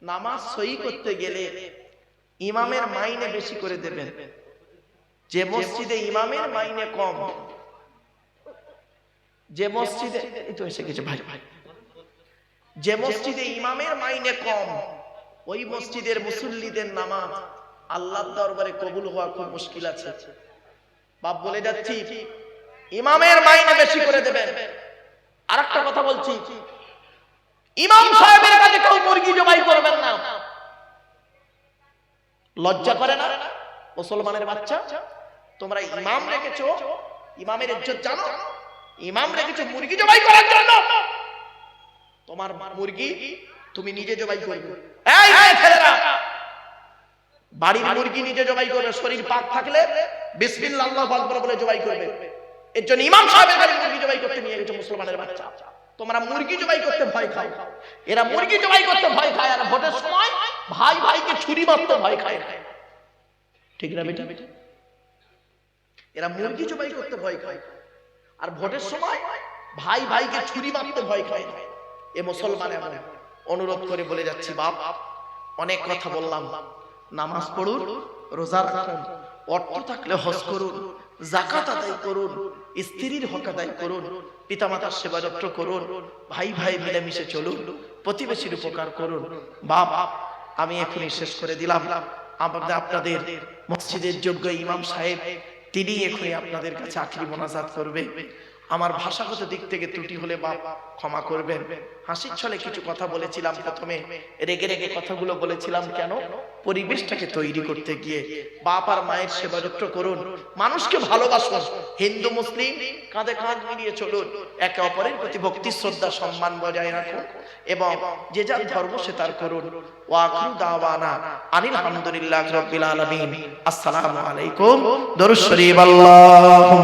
S1: নামাজ সহি করতে গেলে ইমামের মাইনে বেশি করে দেবেন। যে মসজিদে ইমামের মাইনে কম, যে মসজিদে, এই তো এসে গেছে ভাই ভাই, যে মসজিদে ইমামের মাইনে কম, ওই মসজিদের মুসল্লিদের নামাজ আল্লাহর দরবারে কবুল হওয়া খুব মুশকিল আছে। বাপ বলে যাচ্ছি, ইমামের মাইনে বেশি করে দেবেন। আর একটা কথা বলছি, ইমাম সাহেবের কাছে কেউ মুরগি জবাই করবেন না। লজ্জা করে না মুসলমানের বাচ্চা? তোমরা ইমাম রেখেছো, ইমামের ইজ্জত জানো, ইমাম রেখেছো মুরগি জবাই করার জন্য। তোমার মুরগি তুমি নিজে জবাই করবে। এই ছেলেরা, বাড়ির মুরগি নিজে জবাই করবে, শরীর পাক থাকলে বিসমিল্লাহ আল্লাহু আকবার বলে জবাই করবে। এর জন্য ইমাম সাহেবের কাছে মুরগি জবাই করতে নিয়ে গেছে মুসলমানের বাচ্চা। তোমরা মুরগি জবাই করতে ভয় খাও, এরা মুরগি জবাই করতে ভয় খায়, আর ভোটের সময় ভাই ভাইকে ছুরি মারতে ভয় খায়, ঠিক না বেটা? এরা মুরগি জবাই করতে ভয় খায়, আর ভোটের সময় ভাই ভাইকে ছুরি মারতে ভয় খায়। এ মুসলমান এমন। অনুরোধ করে বলে যাচ্ছি, বাপ অনেক কথা বললাম। নামাজ পড়ুন, রোজা রাখুন, অর্থ থাকলে হজ করুন, যাকাত আদায় করুন, স্ত্রীর হক আদায় করুন, পিতামাতার সেবা যত্ন করুন, ভাই ভাই মিলেমিশে চলুন, প্রতিবেশীর উপকার করুন। বাপ, আমি এখনই শেষ করে দিলাম। আপনাদের মসজিদের যোগ্য ইমাম সাহেব তিনি এখনই আপনাদের কাছে আখিরি মোনাজাত করবে। আমার ভাষাগত দিক থেকে ত্রুটি হলে বাপ ক্ষমা করবেন। হাসির ছলে কিছু কথা বলেছিলাম, প্রথমে রেগে রেগে কথাগুলো বলেছিলাম। কেন? পরিবেশটাকে তৈরি করতে গিয়ে। বাপ আর মায়ের সেবা যত্ন করুন, মানুষকে ভালোবাসুন, হিন্দু মুসলিম কাঁধে কাঁধ মিলিয়ে চলুন, একে অপরের প্রতি ভক্তি শ্রদ্ধা সম্মান বজায় রাখুন, এবং যে যার ধর্ম সে তার করুন। ওয়া আখিরু দাওয়ানা আনিল হামদুলিল্লাহি রাব্বিল আলামিন। আসসালামু আলাইকুম। দরুদ শরীফ। আল্লাহ